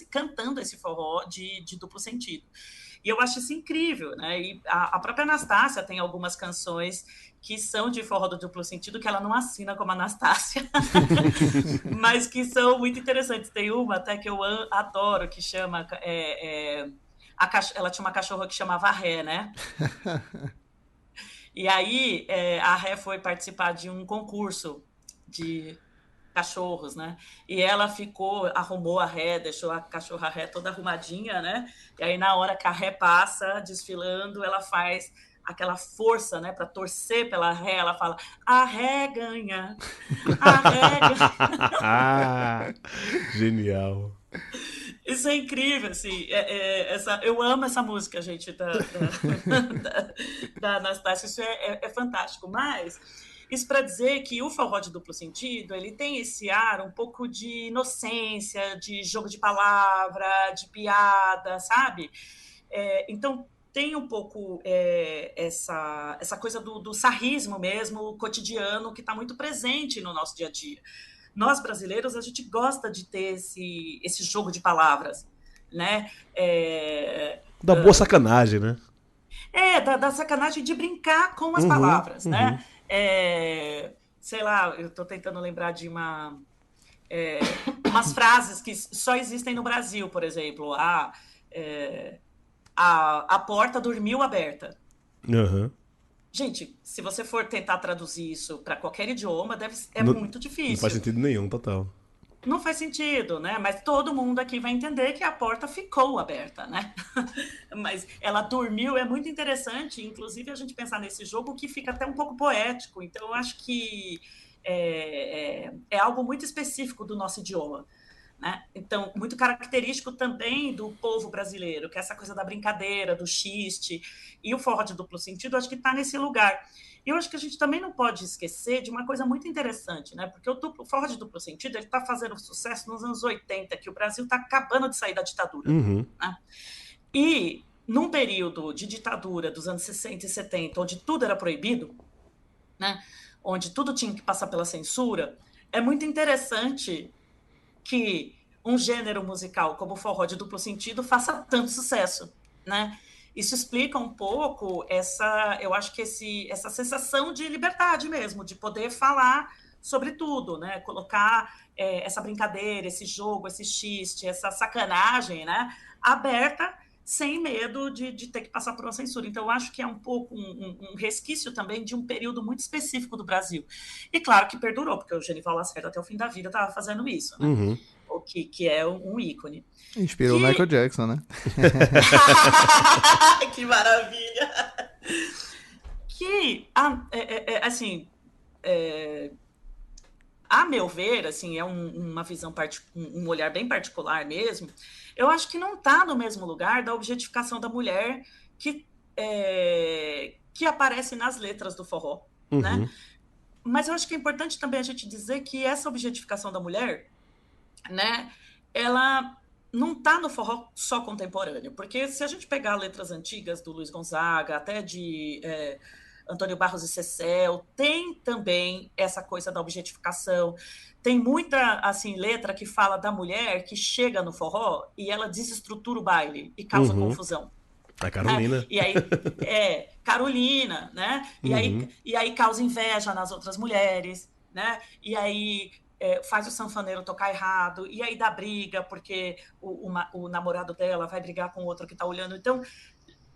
cantando esse forró de duplo sentido. E eu acho isso incrível, né? E a própria Anastácia tem algumas canções que são de forró do duplo sentido, que ela não assina como Anastácia, mas que são muito interessantes. Tem uma até que eu adoro, que chama... ela tinha uma cachorra que chamava Ré, né? E aí a Ré foi participar de um concurso de cachorros, né? E ela arrumou a Ré, deixou a cachorra Ré toda arrumadinha, né? E aí na hora que a Ré passa desfilando, ela faz aquela força, né, para torcer pela Ré, ela fala: a Ré ganha, a Ré ganha. Genial. Isso é incrível, assim. Eu amo essa música, gente, da Anastácia. Isso é fantástico. Mas isso para dizer que o forró de duplo sentido, ele tem esse ar um pouco de inocência, de jogo de palavra, de piada, sabe? Então tem um pouco essa coisa do sarrismo mesmo, cotidiano, que está muito presente no nosso dia a dia. Nós, brasileiros, a gente gosta de ter esse jogo de palavras, né? Da boa sacanagem, né? Da sacanagem de brincar com as palavras, né? Sei lá, eu estou tentando lembrar de umas frases que só existem no Brasil, por exemplo. A porta dormiu aberta. Gente, se você for tentar traduzir isso para qualquer idioma, muito difícil. Não faz sentido nenhum, total. Não faz sentido, né? Mas todo mundo aqui vai entender que a porta ficou aberta, né? Mas ela dormiu, é muito interessante, inclusive a gente pensar nesse jogo que fica até um pouco poético. Então, eu acho que é algo muito específico do nosso idioma. Né? Então, muito característico também do povo brasileiro, que é essa coisa da brincadeira, do xiste, e o forró de duplo sentido, acho que está nesse lugar. E eu acho que a gente também não pode esquecer de uma coisa muito interessante, né? Porque o forró de duplo sentido está fazendo sucesso nos anos 80, que o Brasil está acabando de sair da ditadura. Né? E num período de ditadura dos anos 60 e 70, onde tudo era proibido, né? Onde tudo tinha que passar pela censura, é muito interessante que um gênero musical como o forró de duplo sentido faça tanto sucesso, né? Isso explica um pouco eu acho que essa sensação de liberdade mesmo, de poder falar sobre tudo, né? Colocar essa brincadeira, esse jogo, esse xiste, essa sacanagem, né? Aberta, sem medo de ter que passar por uma censura. Então, eu acho que é um pouco um resquício também de um período muito específico do Brasil. E claro que perdurou, porque o Genival Lacerda até o fim da vida estava fazendo isso, né? O que é um ícone. Inspirou o Michael Jackson, né? Que maravilha! Assim, a meu ver, assim, é uma visão, um olhar bem particular mesmo, eu acho que não está no mesmo lugar da objetificação da mulher que aparece nas letras do forró, né? Mas eu acho que é importante também a gente dizer que essa objetificação da mulher, né, ela não está no forró só contemporâneo, porque se a gente pegar letras antigas do Luiz Gonzaga, até de Antônio Barros e Cecel, tem também essa coisa da objetificação. Tem muita assim, letra que fala da mulher que chega no forró e ela desestrutura o baile e causa confusão. A Carolina. E aí, Carolina, né? E aí causa inveja nas outras mulheres, né? E aí faz o sanfoneiro tocar errado, e aí dá briga, porque o namorado dela vai brigar com o outro que está olhando. Então,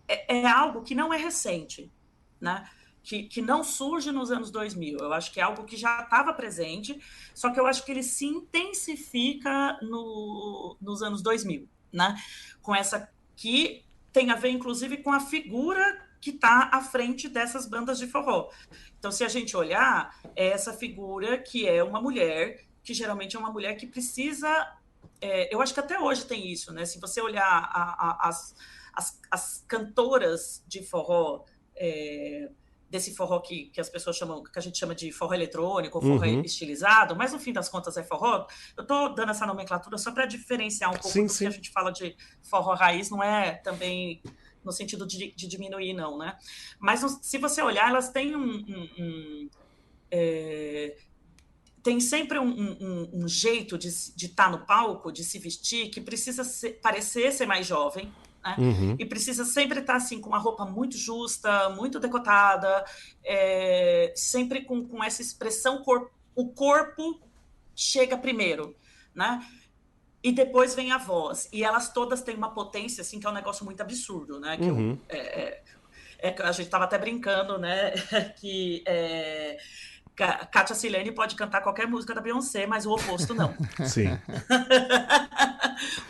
é algo que não é recente, né? Que não surge nos anos 2000. Eu acho que é algo que já estava presente, só que eu acho que ele se intensifica nos anos 2000, né? Com essa que tem a ver, inclusive, com a figura que está à frente dessas bandas de forró. Então, se a gente olhar, é essa figura que é uma mulher, que geralmente é uma mulher que precisa... eu acho que até hoje tem isso, né? Se você olhar as cantoras de forró, desse forró que as pessoas chamam, que a gente chama de forró eletrônico, forró estilizado, mas no fim das contas é forró. Eu estou dando essa nomenclatura só para diferenciar um pouco do que a gente fala de forró raiz, não é também no sentido de diminuir, não, né? Mas se você olhar, elas têm tem sempre um jeito de estar no palco, de se vestir, que precisa parecer ser mais jovem, né? E precisa sempre estar assim, com uma roupa muito justa, muito decotada, sempre com essa expressão, o corpo chega primeiro, né? E depois vem a voz. E elas todas têm uma potência, assim, que é um negócio muito absurdo, né? Que a gente estava até brincando, né? Que Kátia Silene pode cantar qualquer música da Beyoncé, mas o oposto não. Sim.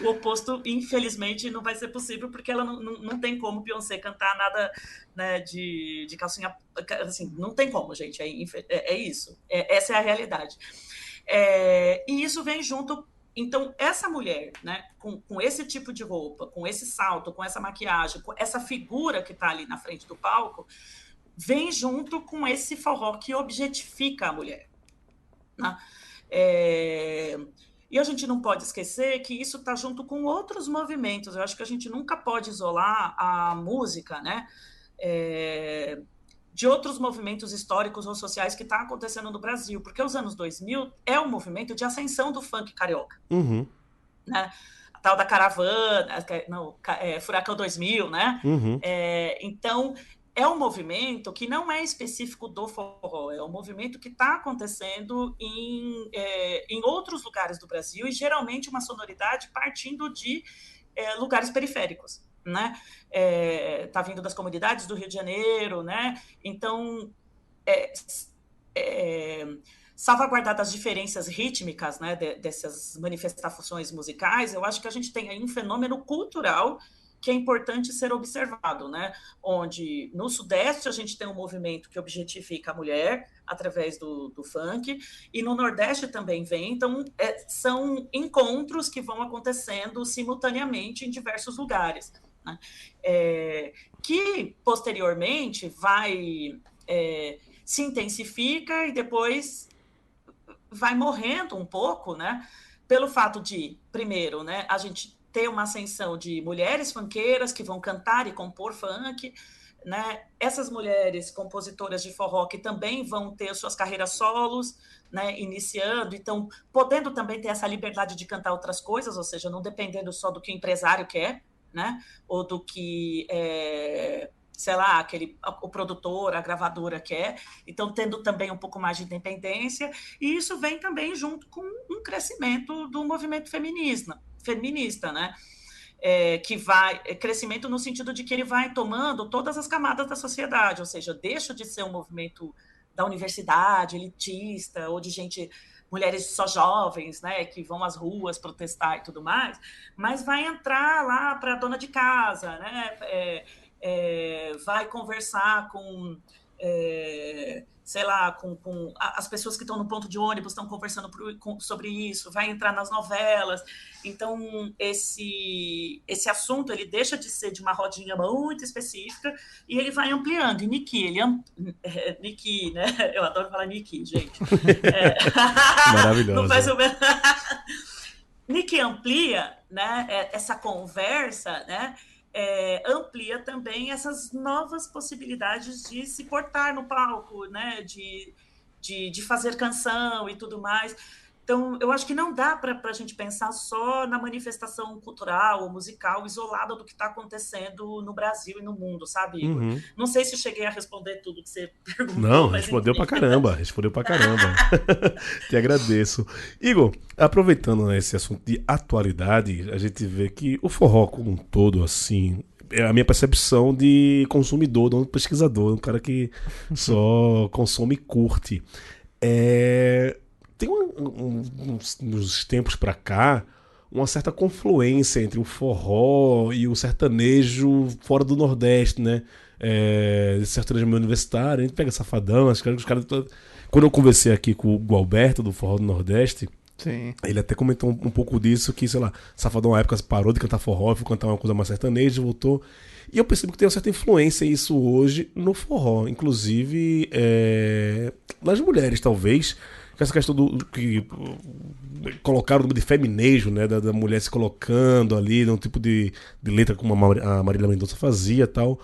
O oposto, infelizmente, não vai ser possível, porque ela não tem como Beyoncé cantar nada, né, de calcinha... Assim, não tem como, gente. É isso. Essa é a realidade. E isso vem junto... Então, essa mulher, né, com esse tipo de roupa, com esse salto, com essa maquiagem, com essa figura que está ali na frente do palco, vem junto com esse forró que objetifica a mulher, né? E a gente não pode esquecer que isso está junto com outros movimentos. Eu acho que a gente nunca pode isolar a música, né, de outros movimentos históricos ou sociais que estão acontecendo no Brasil, porque os anos 2000 é um movimento de ascensão do funk carioca. Né? A tal da caravana, Furacão 2000, né? Então, é um movimento que não é específico do forró, é um movimento que está acontecendo em outros lugares do Brasil, e geralmente uma sonoridade partindo de lugares periféricos, né? Tá vindo das comunidades do Rio de Janeiro, né? Então, salvaguardar as diferenças rítmicas, né, dessas manifestações musicais, eu acho que a gente tem aí um fenômeno cultural que é importante ser observado, né? Onde no Sudeste a gente tem um movimento que objetifica a mulher através do funk, e no Nordeste também vem. Então, são encontros que vão acontecendo simultaneamente em diversos lugares, né? Que posteriormente se intensifica e depois vai morrendo um pouco, né? Pelo fato de, primeiro, né, a gente ter uma ascensão de mulheres funkeiras que vão cantar e compor funk, né? Essas mulheres compositoras de forró que também vão ter suas carreiras solos, né, iniciando, então podendo também ter essa liberdade de cantar outras coisas, ou seja, não dependendo só do que o empresário quer, né? Ou do que sei lá, o produtor, a gravadora quer, então tendo também um pouco mais de independência, e isso vem também junto com um crescimento do movimento feminista, né? Que crescimento no sentido de que ele vai tomando todas as camadas da sociedade, ou seja, deixa de ser um movimento da universidade, elitista, ou de mulheres só jovens, né, que vão às ruas protestar e tudo mais, mas vai entrar lá para a dona de casa, né, vai conversar com, sei lá, com as pessoas que estão no ponto de ônibus, estão conversando sobre isso, vai entrar nas novelas. Então, esse assunto, ele deixa de ser de uma rodinha muito específica e ele vai ampliando. E Niki, né? Eu adoro falar Niki, gente. Maravilhoso. Não faz o mesmo. Niki amplia, né, essa conversa, né? Amplia também essas novas possibilidades de se portar no palco, né? De fazer canção e tudo mais. Então, eu acho que não dá para a gente pensar só na manifestação cultural ou musical isolada do que está acontecendo no Brasil e no mundo, sabe, Igor? Uhum. Não sei se cheguei a responder tudo que você Não, perguntou, mas respondeu pra enfim. caramba, respondeu pra caramba. Te agradeço. Igor, aproveitando, né, esse assunto de atualidade, a gente vê que o forró como um todo, assim, é a minha percepção de consumidor, não pesquisador, um cara que só consome e curte. Tem uns tempos pra cá uma certa confluência entre o forró e o sertanejo fora do Nordeste, né? Sertanejo meio universitário, a gente pega Safadão, os caras. Quando eu conversei aqui com o Gualberto do Forró do Nordeste, Sim. ele até comentou um pouco disso, que, sei lá, Safadão na época parou de cantar forró, foi cantar uma coisa mais sertaneja, voltou. E eu percebo que tem uma certa influência isso hoje no forró, inclusive nas mulheres, talvez. Essa questão do que colocaram o nome de feminejo, né? Da mulher se colocando ali, num tipo de letra como a Marília Mendonça fazia e tal.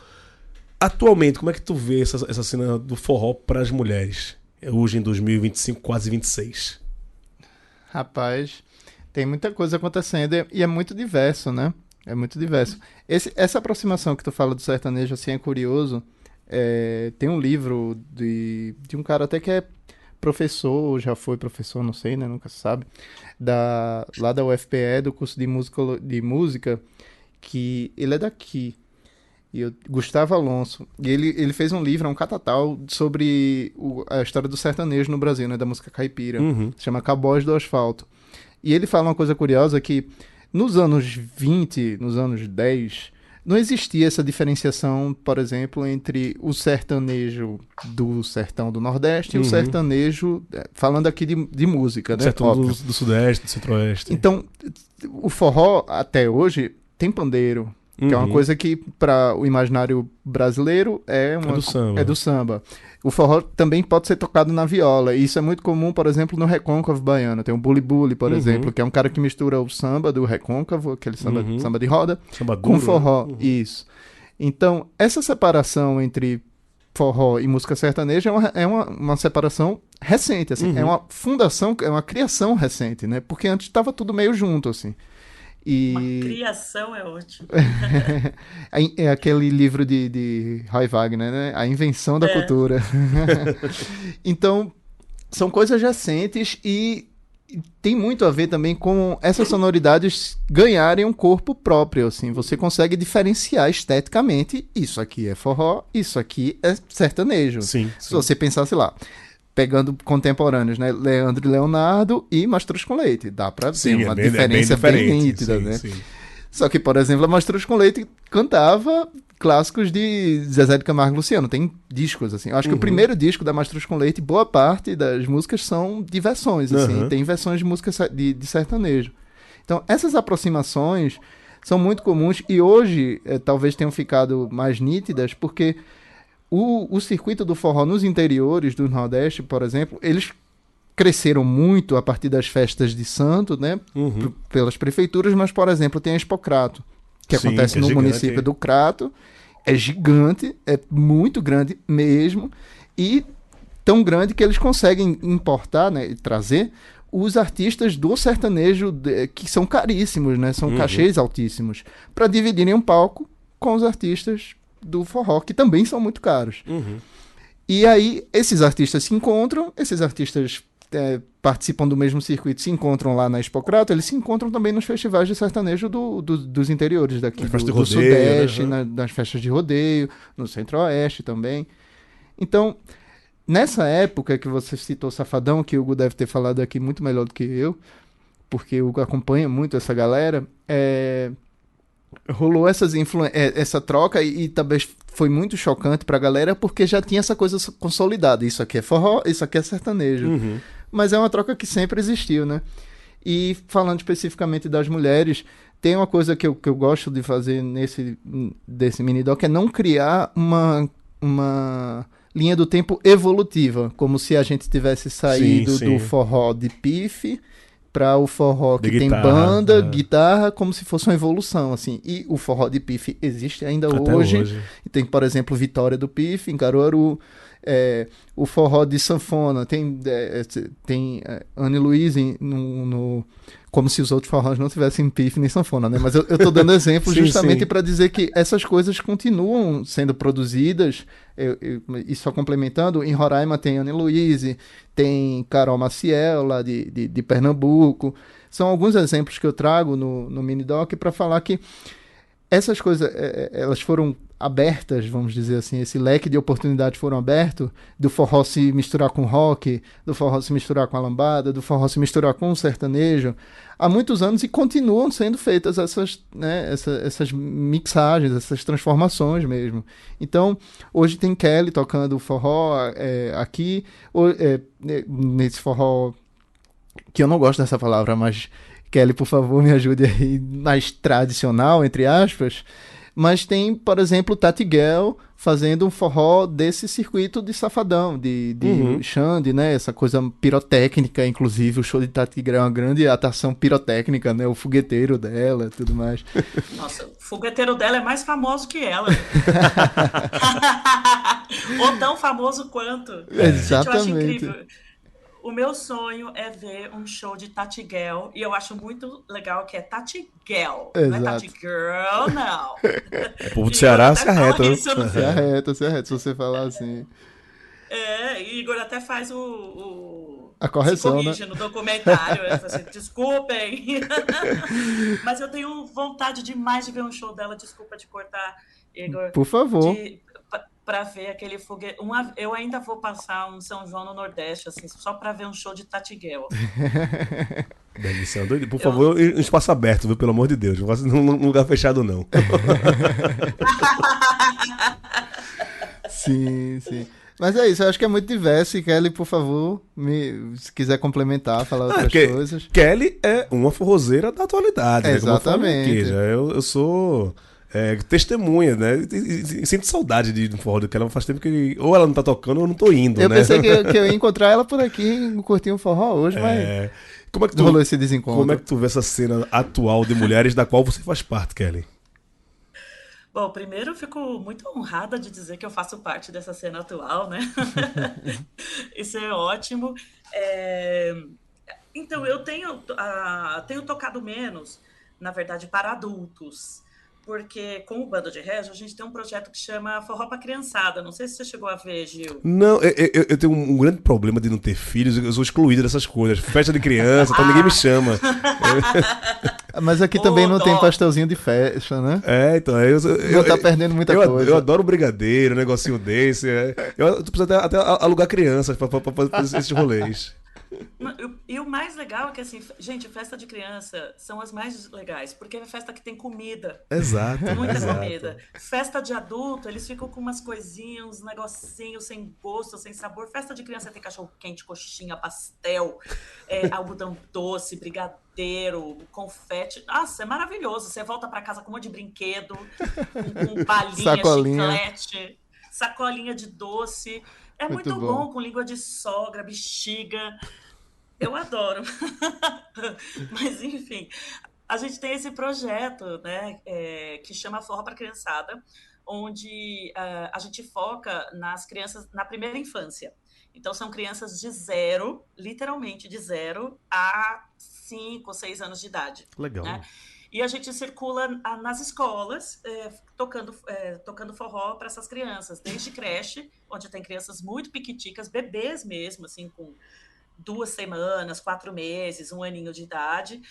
Atualmente, como é que tu vê essa cena do forró para as mulheres? Hoje em 2025, quase 26. Rapaz, tem muita coisa acontecendo e é muito diverso, né? É muito diverso. Essa aproximação que tu fala do sertanejo, assim, é curioso. Tem um livro de um cara até que é professor, já foi professor, não sei, né? Nunca se sabe. Lá da UFPE, do curso de música, que ele é daqui. Gustavo Alonso. E ele fez um livro, um catatal, sobre a história do sertanejo no Brasil, né? Da música caipira. Uhum. Se chama Cabós do Asfalto. E ele fala uma coisa curiosa que nos anos 20, nos anos 10, não existia essa diferenciação, por exemplo, entre o sertanejo do sertão do Nordeste e o sertanejo, falando aqui de música, né? Sertão do Sudeste, do Centro-Oeste. Então, o forró, até hoje, tem pandeiro, que é uma coisa que, para o imaginário brasileiro, é do samba. O forró também pode ser tocado na viola. E isso é muito comum, por exemplo, no recôncavo baiano. Tem o Buli Buli, por exemplo, que é um cara que mistura o samba do recôncavo, aquele samba de roda, samba duro, com forró. né? Isso. Então, essa separação entre forró e música sertaneja é uma separação recente, assim. É uma fundação, é uma criação recente, né? Porque antes estava tudo meio junto, assim. Uma criação é ótimo. É aquele livro de Roy Wagner, né? A Invenção da Cultura. Então, são coisas recentes e tem muito a ver também com essas sonoridades ganharem um corpo próprio, assim. Você consegue diferenciar esteticamente, isso aqui é forró, isso aqui é sertanejo. Sim. Se você pensar, sei lá, pegando contemporâneos, né? Leandro e Leonardo e Mastruz com Leite. Dá pra ver uma diferença bem nítida, né? Sim. Só que, por exemplo, a Mastruz com Leite cantava clássicos de Zezé de Camargo e Luciano. Tem discos, assim. Eu acho que o primeiro disco da Mastruz com Leite, boa parte das músicas são de versões, assim. Tem versões de música de sertanejo. Então, essas aproximações são muito comuns e hoje talvez tenham ficado mais nítidas porque o circuito do forró nos interiores do Nordeste, por exemplo, eles cresceram muito a partir das festas de santo, né? Pelas prefeituras, mas, por exemplo, tem a Expocrato, que acontece no município do Crato. É gigante, é muito grande mesmo, e tão grande que eles conseguem importar, né, e trazer os artistas do sertanejo, que são caríssimos, né? São cachês altíssimos, para dividirem um palco com os artistas do forró, que também são muito caros. E aí, esses artistas se encontram, esses artistas participam do mesmo circuito, se encontram lá na Expocrato, eles se encontram também nos festivais de sertanejo dos interiores daqui, do Sudeste, né? Nas festas de rodeio, no Centro-Oeste também. Então, nessa época que você citou Safadão, que o Hugo deve ter falado aqui muito melhor do que eu, porque o Hugo acompanha muito essa galera, rolou essa troca e talvez foi muito chocante pra galera porque já tinha essa coisa consolidada. Isso aqui é forró, isso aqui é sertanejo. Mas é uma troca que sempre existiu, né? E falando especificamente das mulheres, tem uma coisa que eu gosto de fazer desse mini-doc, é não criar uma linha do tempo evolutiva, como se a gente tivesse saído do forró de pife para o forró que tem banda, guitarra, como se fosse uma evolução, assim. E o forró de pife existe ainda hoje. E tem, por exemplo, Vitória do Pife, em Caruaru. o forró de sanfona, tem Anne Louise como se os outros forrós não tivessem pife nem sanfona, né? Mas eu tô dando exemplo Sim, justamente sim. para dizer que essas coisas continuam sendo produzidas, e só complementando, em Roraima tem Anne Louise, tem Carol Maciel, lá de Pernambuco. São alguns exemplos que eu trago no mini-doc para falar que essas coisas, elas foram abertas, vamos dizer assim, esse leque de oportunidades foram abertos, do forró se misturar com rock, do forró se misturar com a lambada, do forró se misturar com o sertanejo, há muitos anos, e continuam sendo feitas essas, né, essas mixagens, essas transformações mesmo. Então, hoje tem Kelly tocando forró aqui, nesse forró, que eu não gosto dessa palavra, mas Kelly, por favor, me ajude aí, mais tradicional, entre aspas. Mas tem, por exemplo, Tati Guel fazendo um forró desse circuito de safadão, de Xande, né? Essa coisa pirotécnica, inclusive o show de Tati Guel é uma grande atração pirotécnica, né? O fogueteiro dela e tudo mais. Nossa, o fogueteiro dela é mais famoso que ela. Ou tão famoso quanto. Gente, eu acho Exatamente. incrível. O meu sonho é ver um show de Tati Guel, e eu acho muito legal que é Tati Guel, não é Tati Exato. Girl, não. O povo do Igor Ceará se até fala arreta, né? isso. Se arreta, se você falar assim. Igor até faz A se correção, né? corrige no documentário. Ele fala assim, desculpem. Mas eu tenho vontade demais de ver um show dela, desculpa te cortar, Igor, Por favor. para ver aquele foguete. Eu ainda vou passar um São João no Nordeste, assim, só para ver um show de Tati Guel. Deve ser uma doideira. Por Eu... favor, um espaço aberto, viu? Pelo amor de Deus. Não faça num lugar fechado, não. Sim, sim. Mas é isso, eu acho que é muito diverso. E Kelly, por favor, se quiser complementar, falar outras coisas. Kelly é uma forrozeira da atualidade, né? Como eu falei aqui, Exatamente. eu sou testemunha, né? E sinto saudade de um forró do Kelly. Faz tempo que ou ela não tá tocando ou eu não tô indo, Eu né? pensei que eu ia encontrar ela por aqui no Curtinho Forró hoje, mas Como é que tu, rolou esse desencontro. como é que tu vê essa cena atual de mulheres da qual você faz parte, Kelly? Bom, primeiro eu fico muito honrada de dizer que eu faço parte dessa cena atual, né? Isso é ótimo. Então, eu tenho tocado menos, na verdade, para adultos, porque com o Bando de Régio a gente tem um projeto que chama Forró para Criançada. Não sei se você chegou a ver, Gil. Não, eu tenho um grande problema de não ter filhos, eu sou excluído dessas coisas. Festa de criança, então ninguém me chama. Mas aqui também não tem dó. pastelzinho de festa, né? Então, Não tá perdendo muita coisa. Eu adoro brigadeiro, um negocinho desse. Eu tô precisando até alugar crianças pra fazer esses rolês. E o mais legal é que, assim, gente, festa de criança são as mais legais, porque é festa que tem comida. Exato. Muita exato. comida. Festa de adulto, eles ficam com umas coisinhas, uns negocinhos sem gosto, sem sabor. Festa de criança tem cachorro quente, coxinha, pastel, algodão doce, brigadeiro, confete. Nossa, é maravilhoso. Você volta para casa com um monte de brinquedo, com balinha, Sacolinha. chiclete, sacolinha de doce. É muito bom, com língua de sogra, bexiga. Eu adoro. Mas, enfim, a gente tem esse projeto, né, que chama Forró para Criançada, onde a gente foca nas crianças na primeira infância. Então, são crianças de 0, literalmente de 0 a 5, 6 anos de idade. Legal. Né? E a gente circula nas escolas tocando forró para essas crianças, desde creche, onde tem crianças muito piquiticas, bebês mesmo, assim, com 2 semanas, 4 meses, 1 aninho de idade.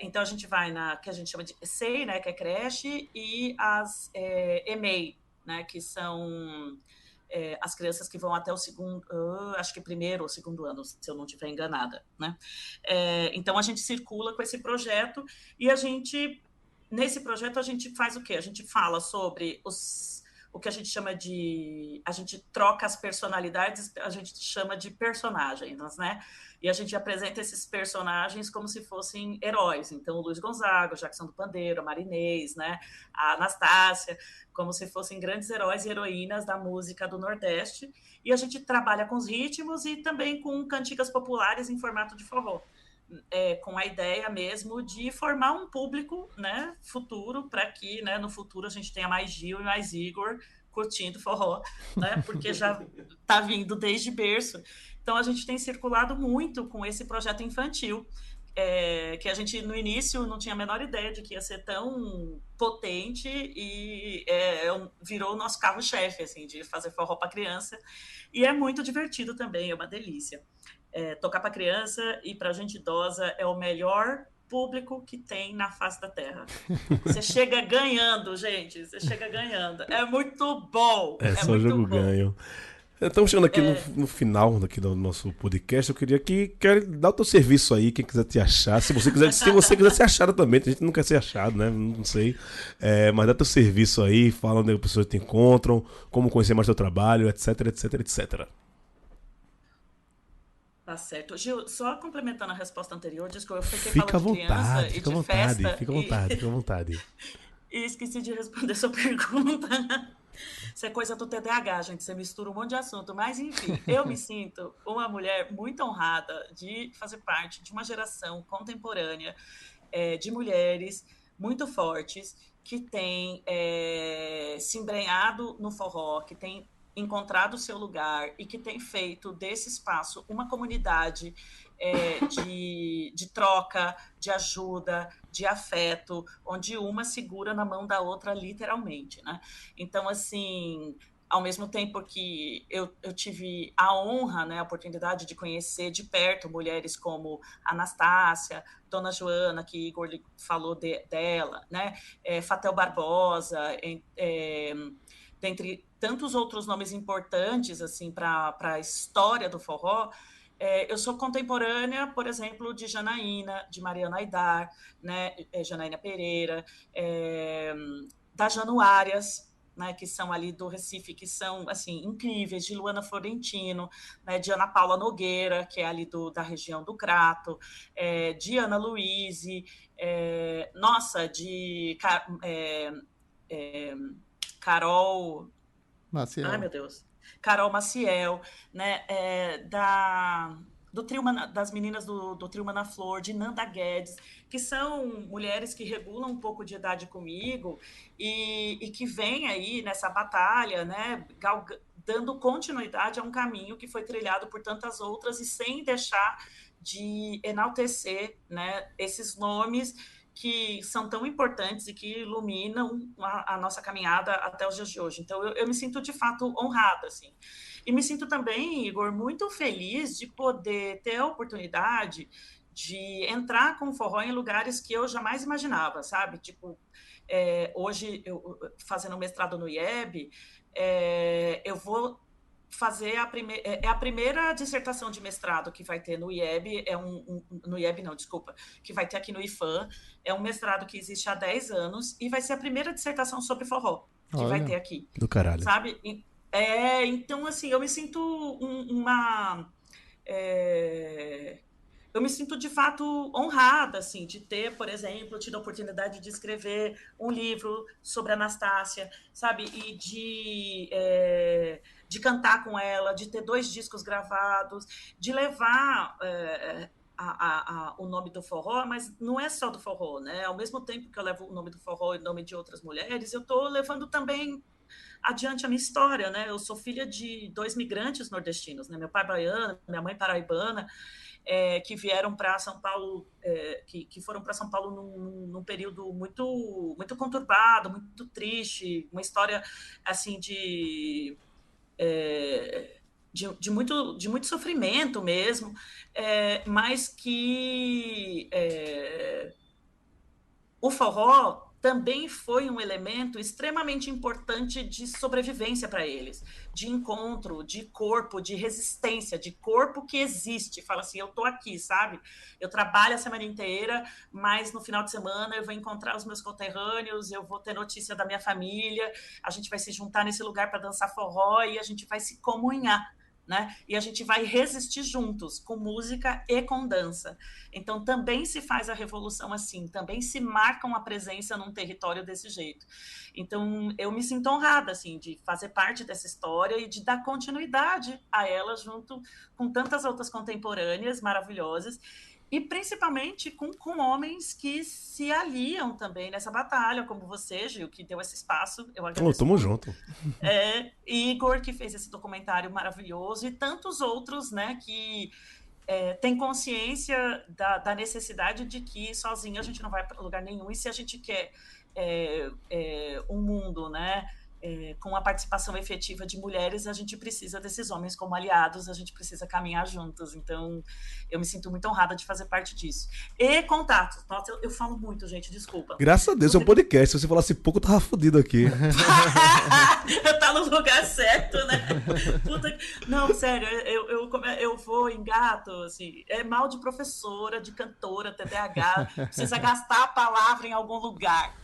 Então a gente vai na que a gente chama de SEI, né, que é creche, e as EMEI, né, que são as crianças que vão até o segundo, acho que primeiro ou segundo ano, se eu não estiver enganada, né? Então a gente circula com esse projeto e nesse projeto a gente faz o quê? A gente fala sobre o que a gente chama de... A gente troca as personalidades, a gente chama de personagens, né? E a gente apresenta esses personagens como se fossem heróis. Então, o Luiz Gonzaga, o Jackson do Pandeiro, a Marinês, né? A Anastácia, como se fossem grandes heróis e heroínas da música do Nordeste. E a gente trabalha com os ritmos e também com cantigas populares em formato de forró. Com a ideia mesmo de formar um público, né, futuro, para que, né, no futuro a gente tenha mais Gil e mais Igor curtindo forró, né? Porque já está vindo desde berço. Então, a gente tem circulado muito com esse projeto infantil, que a gente, no início, não tinha a menor ideia de que ia ser tão potente e virou o nosso carro-chefe, assim, de fazer forró para criança. E é muito divertido também, é uma delícia. Tocar para criança e para gente idosa é o melhor público que tem na face da Terra. Você chega ganhando, gente. Você chega ganhando. É muito bom. É É só muito jogo bom. ganho. Estamos chegando aqui no final aqui do nosso podcast. Eu queria quero dar o teu serviço aí, quem quiser te achar. Se você quiser ser achado também, a gente não quer ser achado, né? Não sei. Mas dá teu serviço aí, fala onde as pessoas te encontram, como conhecer mais teu trabalho, etc, etc, etc. Tá certo. Gil, só complementando a resposta anterior, diz que eu fiquei Fica à falando de criança vontade, e fica à de vontade, festa fica à vontade, fica à vontade. e esqueci de responder sua pergunta. Isso é coisa do TDAH, gente. Você mistura um monte de assunto. Mas, enfim, eu me sinto uma mulher muito honrada de fazer parte de uma geração contemporânea de mulheres muito fortes que têm se embrenhado no forró, que têm encontrado o seu lugar e que tem feito desse espaço uma comunidade de troca, de ajuda, de afeto, onde uma segura na mão da outra literalmente, né? Então, assim, ao mesmo tempo que eu tive a honra, né, a oportunidade de conhecer de perto mulheres como Anastácia, Dona Joana, que Igor falou dela, né, Fatel Barbosa, dentre tantos outros nomes importantes assim para a história do forró. Eu sou contemporânea, por exemplo, de Janaína, de Mariana Aidar, né, Janaína Pereira, da Januárias, né, que são ali do Recife, que são assim incríveis, de Luana Florentino, né, de Ana Paula Nogueira, que é ali da região do Crato, de Ana Luíse, nossa, de Carol... Ai, Maciel. meu Deus. Carol Maciel, né? Das meninas do Trio Mana Flor, de Nanda Guedes, que são mulheres que regulam um pouco de idade comigo e que vêm aí nessa batalha, né? Dando continuidade a um caminho que foi trilhado por tantas outras e sem deixar de enaltecer, né, esses nomes que são tão importantes e que iluminam a nossa caminhada até os dias de hoje. Então, eu me sinto, de fato, honrada, assim. E me sinto também, Igor, muito feliz de poder ter a oportunidade de entrar com forró em lugares que eu jamais imaginava, sabe? Tipo, hoje, eu fazendo mestrado no IEB, eu vou fazer a primeira dissertação de mestrado que vai ter no IEB, no IEB não, desculpa, que vai ter aqui no IFAM, é um mestrado que existe há 10 anos e vai ser a primeira dissertação sobre forró que vai Olha, ter aqui, Do caralho. sabe? Então, assim, eu me sinto é, eu me sinto de fato honrada, assim, de ter, por exemplo, tido a oportunidade de escrever um livro sobre a Anastácia, sabe, e de cantar com ela, de ter 2 discos gravados, de levar o nome do forró, mas não é só do forró, né? Ao mesmo tempo que eu levo o nome do forró e o nome de outras mulheres, eu estou levando também adiante a minha história, né? Eu sou filha de 2 migrantes nordestinos, né? Meu pai baiano, minha mãe paraibana, que vieram para São Paulo, que foram para São Paulo num período muito, muito conturbado, muito triste, uma história assim de muito sofrimento mesmo, mas que o forró também foi um elemento extremamente importante de sobrevivência para eles, de encontro, de corpo, de resistência, de corpo que existe. Fala assim, eu tô aqui, sabe? Eu trabalho a semana inteira, mas no final de semana eu vou encontrar os meus conterrâneos, eu vou ter notícia da minha família, a gente vai se juntar nesse lugar para dançar forró e a gente vai se comunhar, né? E a gente vai resistir juntos, com música e com dança. Então, também se faz a revolução assim, também se marca uma presença num território desse jeito. Então, eu me sinto honrada, assim, de fazer parte dessa história e de dar continuidade a ela junto com tantas outras contemporâneas maravilhosas E principalmente com homens que se aliam também nessa batalha, como você, Gil, que deu esse espaço. Eu agradeço. Tamo junto. Igor, que fez esse documentário maravilhoso, e tantos outros, né, que têm consciência da necessidade de que sozinho a gente não vai para lugar nenhum, e se a gente quer um mundo, né, com a participação efetiva de mulheres, a gente precisa desses homens como aliados, a gente precisa caminhar juntos. Então, eu me sinto muito honrada de fazer parte disso. E contatos. Nossa, eu falo muito, gente, desculpa. Graças a Deus, é um podcast. Se você falasse pouco, eu tava fodido aqui. Tá no lugar certo, né? Puta... Não, sério, eu vou, engato, assim, é mal de professora, de cantora, TDAH, precisa gastar a palavra em algum lugar.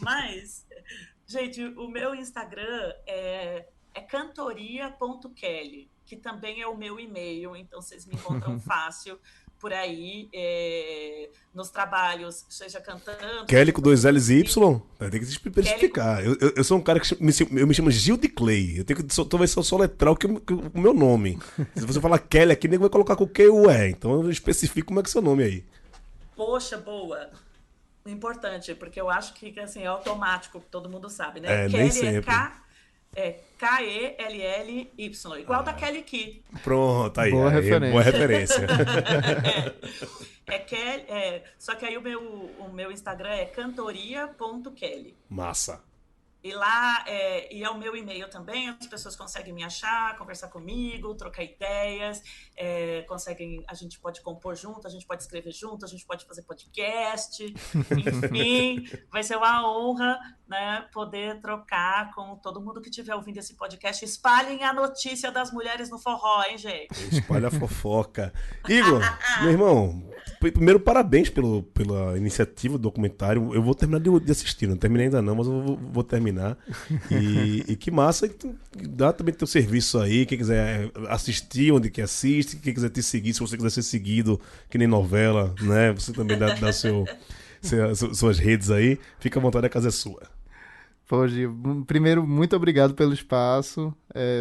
Mas... Gente, o meu Instagram é cantoria.kelly, que também é o meu e-mail, então vocês me encontram fácil por aí, nos trabalhos, seja cantando... Kelly com 2 L's e Y? Tem que especificar. Eu sou um cara que eu me chamo Gil de Clay. Eu tenho que talvez só soletrar o meu nome. Se você falar Kelly aqui, ninguém vai colocar com o que eu é. Então eu especifico como é que é o seu nome aí. Poxa, boa. Importante, porque eu acho que assim, é automático, todo mundo sabe, né? Nem Kelly sempre. K-E-L-L-Y, igual da Kelly Key. Pronto, aí. Boa referência. Boa referência. Só que aí o meu Instagram é cantoria.kelly. Massa. E lá, e é o meu e-mail também, as pessoas conseguem me achar, conversar comigo, trocar ideias, a gente pode compor junto, a gente pode escrever junto, a gente pode fazer podcast, enfim, vai ser uma honra, né, poder trocar com todo mundo que estiver ouvindo esse podcast. Espalhem a notícia das mulheres no forró, hein, gente? Espalha a fofoca. Igor, meu irmão, primeiro parabéns pela iniciativa do documentário. Eu vou terminar de assistir, não terminei ainda não, mas eu vou terminar. E que massa, dá também teu serviço aí, quem quiser assistir, onde que assiste, quem quiser te seguir, se você quiser ser seguido, que nem novela, né? Você também dá suas redes aí, fica à vontade, a casa é sua. Pô, Gil, primeiro, muito obrigado pelo espaço,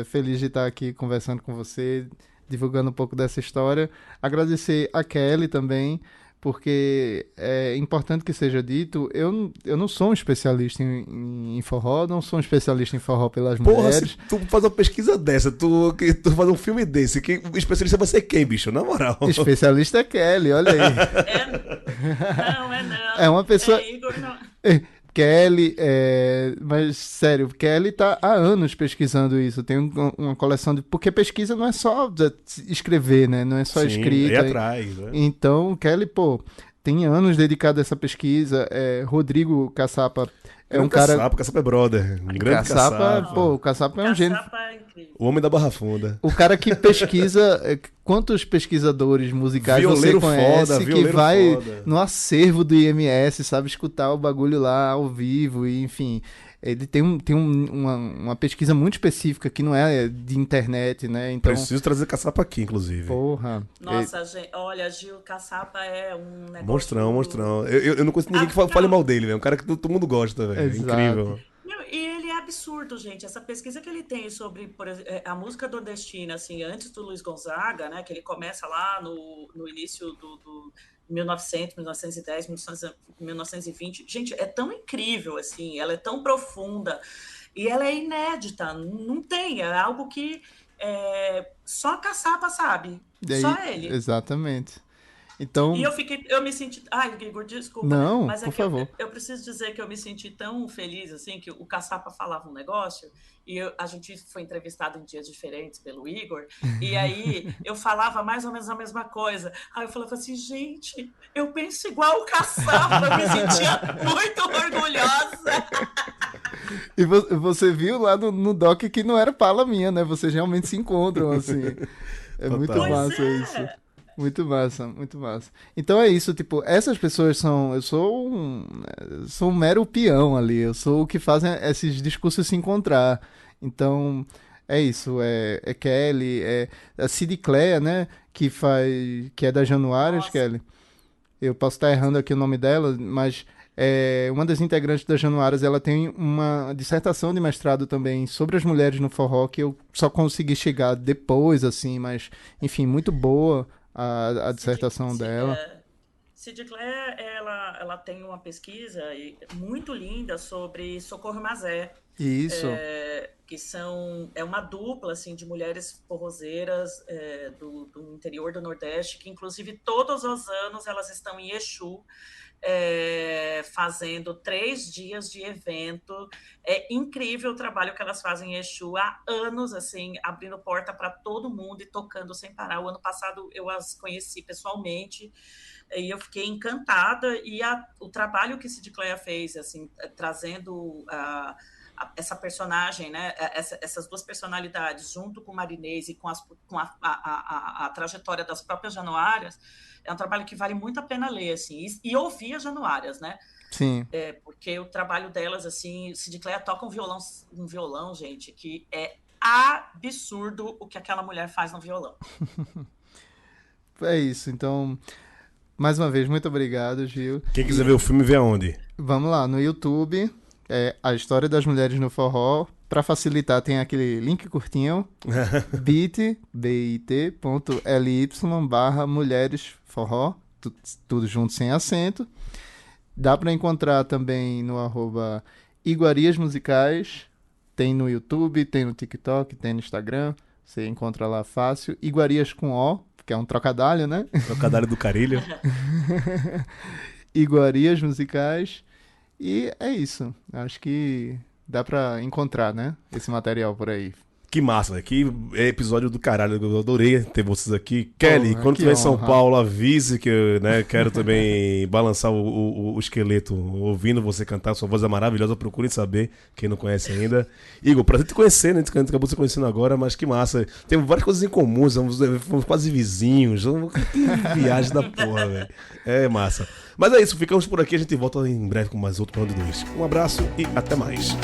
feliz de estar aqui conversando com você, divulgando um pouco dessa história. Agradecer a Kelly também, porque é importante que seja dito, eu não sou um especialista em forró, não sou um especialista em forró pelas mulheres. Se tu faz uma pesquisa dessa, tu faz um filme desse, o especialista vai ser quem, bicho? Na moral. Especialista é Kelly, olha aí. Não. É uma pessoa... Igor, não. Kelly, mas sério, Kelly tá há anos pesquisando isso, tem uma coleção de... Porque pesquisa não é só escrever, né? Não é só escrita. Ir atrás, né? Então, Kelly, tem anos dedicado a essa pesquisa. Rodrigo Caçapa é um cara... Caçapa é brother, um grande Caçapa. O Caçapa é um gênio. O homem da Barra Funda. O cara que pesquisa... Quantos pesquisadores musicais violeiro você conhece foda, que vai foda. No acervo do IMS, sabe escutar o bagulho lá ao vivo, e enfim... Ele tem uma pesquisa muito específica que não é de internet, né? Então... Preciso trazer Caçapa aqui, inclusive. Porra. Nossa, gente, olha, Gil Caçapa é um negócio... Monstrão. Eu não conheço ninguém que fale mal dele, velho. É um cara que todo mundo gosta, velho. É incrível. E ele é absurdo, gente. Essa pesquisa que ele tem sobre, por exemplo, a música nordestina, assim, antes do Luiz Gonzaga, né? Que ele começa lá no início do 1900, 1910, 1920. Gente, é tão incrível, assim, ela é tão profunda e ela é inédita, não tem, é algo que só a Caçapa sabe, só ele. Exatamente. Então... E eu me senti... Ai, Igor, desculpa. Não, mas por favor. Eu preciso dizer que eu me senti tão feliz, assim, que o Caçapa falava um negócio e a gente foi entrevistado em dias diferentes pelo Igor, e aí eu falava mais ou menos a mesma coisa. Aí eu falava assim, gente, eu penso igual o Caçapa, eu me sentia muito orgulhosa. E você viu lá no doc que não era fala minha, né? Vocês realmente se encontram, assim. É Total. Muito massa isso. Muito massa, muito massa. Então é isso, tipo, essas pessoas são... Eu sou um mero peão ali, eu sou o que fazem esses discursos se encontrar. Então, é isso, é Kelly, é a Cid Clea, né, que é da Januárias, Kelly. Eu posso estar errando aqui o nome dela, mas uma das integrantes da Januárias, ela tem uma dissertação de mestrado também sobre as mulheres no forró, que eu só consegui chegar depois, assim, mas, enfim, muito boa a dissertação dela. Cid Clare, ela tem uma pesquisa muito linda sobre Socorro Mazé. Isso. É uma dupla assim, de mulheres forrozeiras do interior do Nordeste, que inclusive todos os anos elas estão em Exu, fazendo 3 dias de evento. É incrível o trabalho que elas fazem em Exu há anos, assim, abrindo porta para todo mundo e tocando sem parar. O ano passado eu as conheci pessoalmente e eu fiquei encantada, e o trabalho que Cid Clare fez, assim, trazendo essa personagem, né, essas duas personalidades, junto com Marinês e com a trajetória das próprias Januárias, é um trabalho que vale muito a pena ler, assim, e ouvir as Januárias, né? Sim. Porque o trabalho delas, assim, Cid Clare toca um violão, gente, que é absurdo o que aquela mulher faz no violão. É isso, então, mais uma vez, muito obrigado, Gil. Quem quiser ver o filme, vê aonde? Vamos lá, no YouTube, A História das Mulheres no Forró. Para facilitar, tem aquele link curtinho, bit.ly/mulheresforró, tudo junto sem acento. Dá para encontrar também no @iguarias musicais, tem no YouTube, tem no TikTok, tem no Instagram, você encontra lá fácil. Iguarias com O, que é um trocadilho, né? Trocadilho do Carilho. Iguarias musicais. E é isso. Acho que dá pra encontrar, né? Esse material por aí. Que massa, que episódio do caralho. Eu adorei ter vocês aqui. Kelly, quando que estiver em São honra. Paulo, avise que eu quero também balançar o esqueleto ouvindo você cantar. Sua voz é maravilhosa, procurem saber, quem não conhece ainda. Igor, prazer te conhecer, né? A gente acabou se conhecendo agora, mas que massa. Tem várias coisas em comum, fomos quase vizinhos. Que viagem da porra, velho. É massa. Mas é isso, ficamos por aqui. A gente volta em breve com mais outro Plano de Dois. Um abraço e até mais.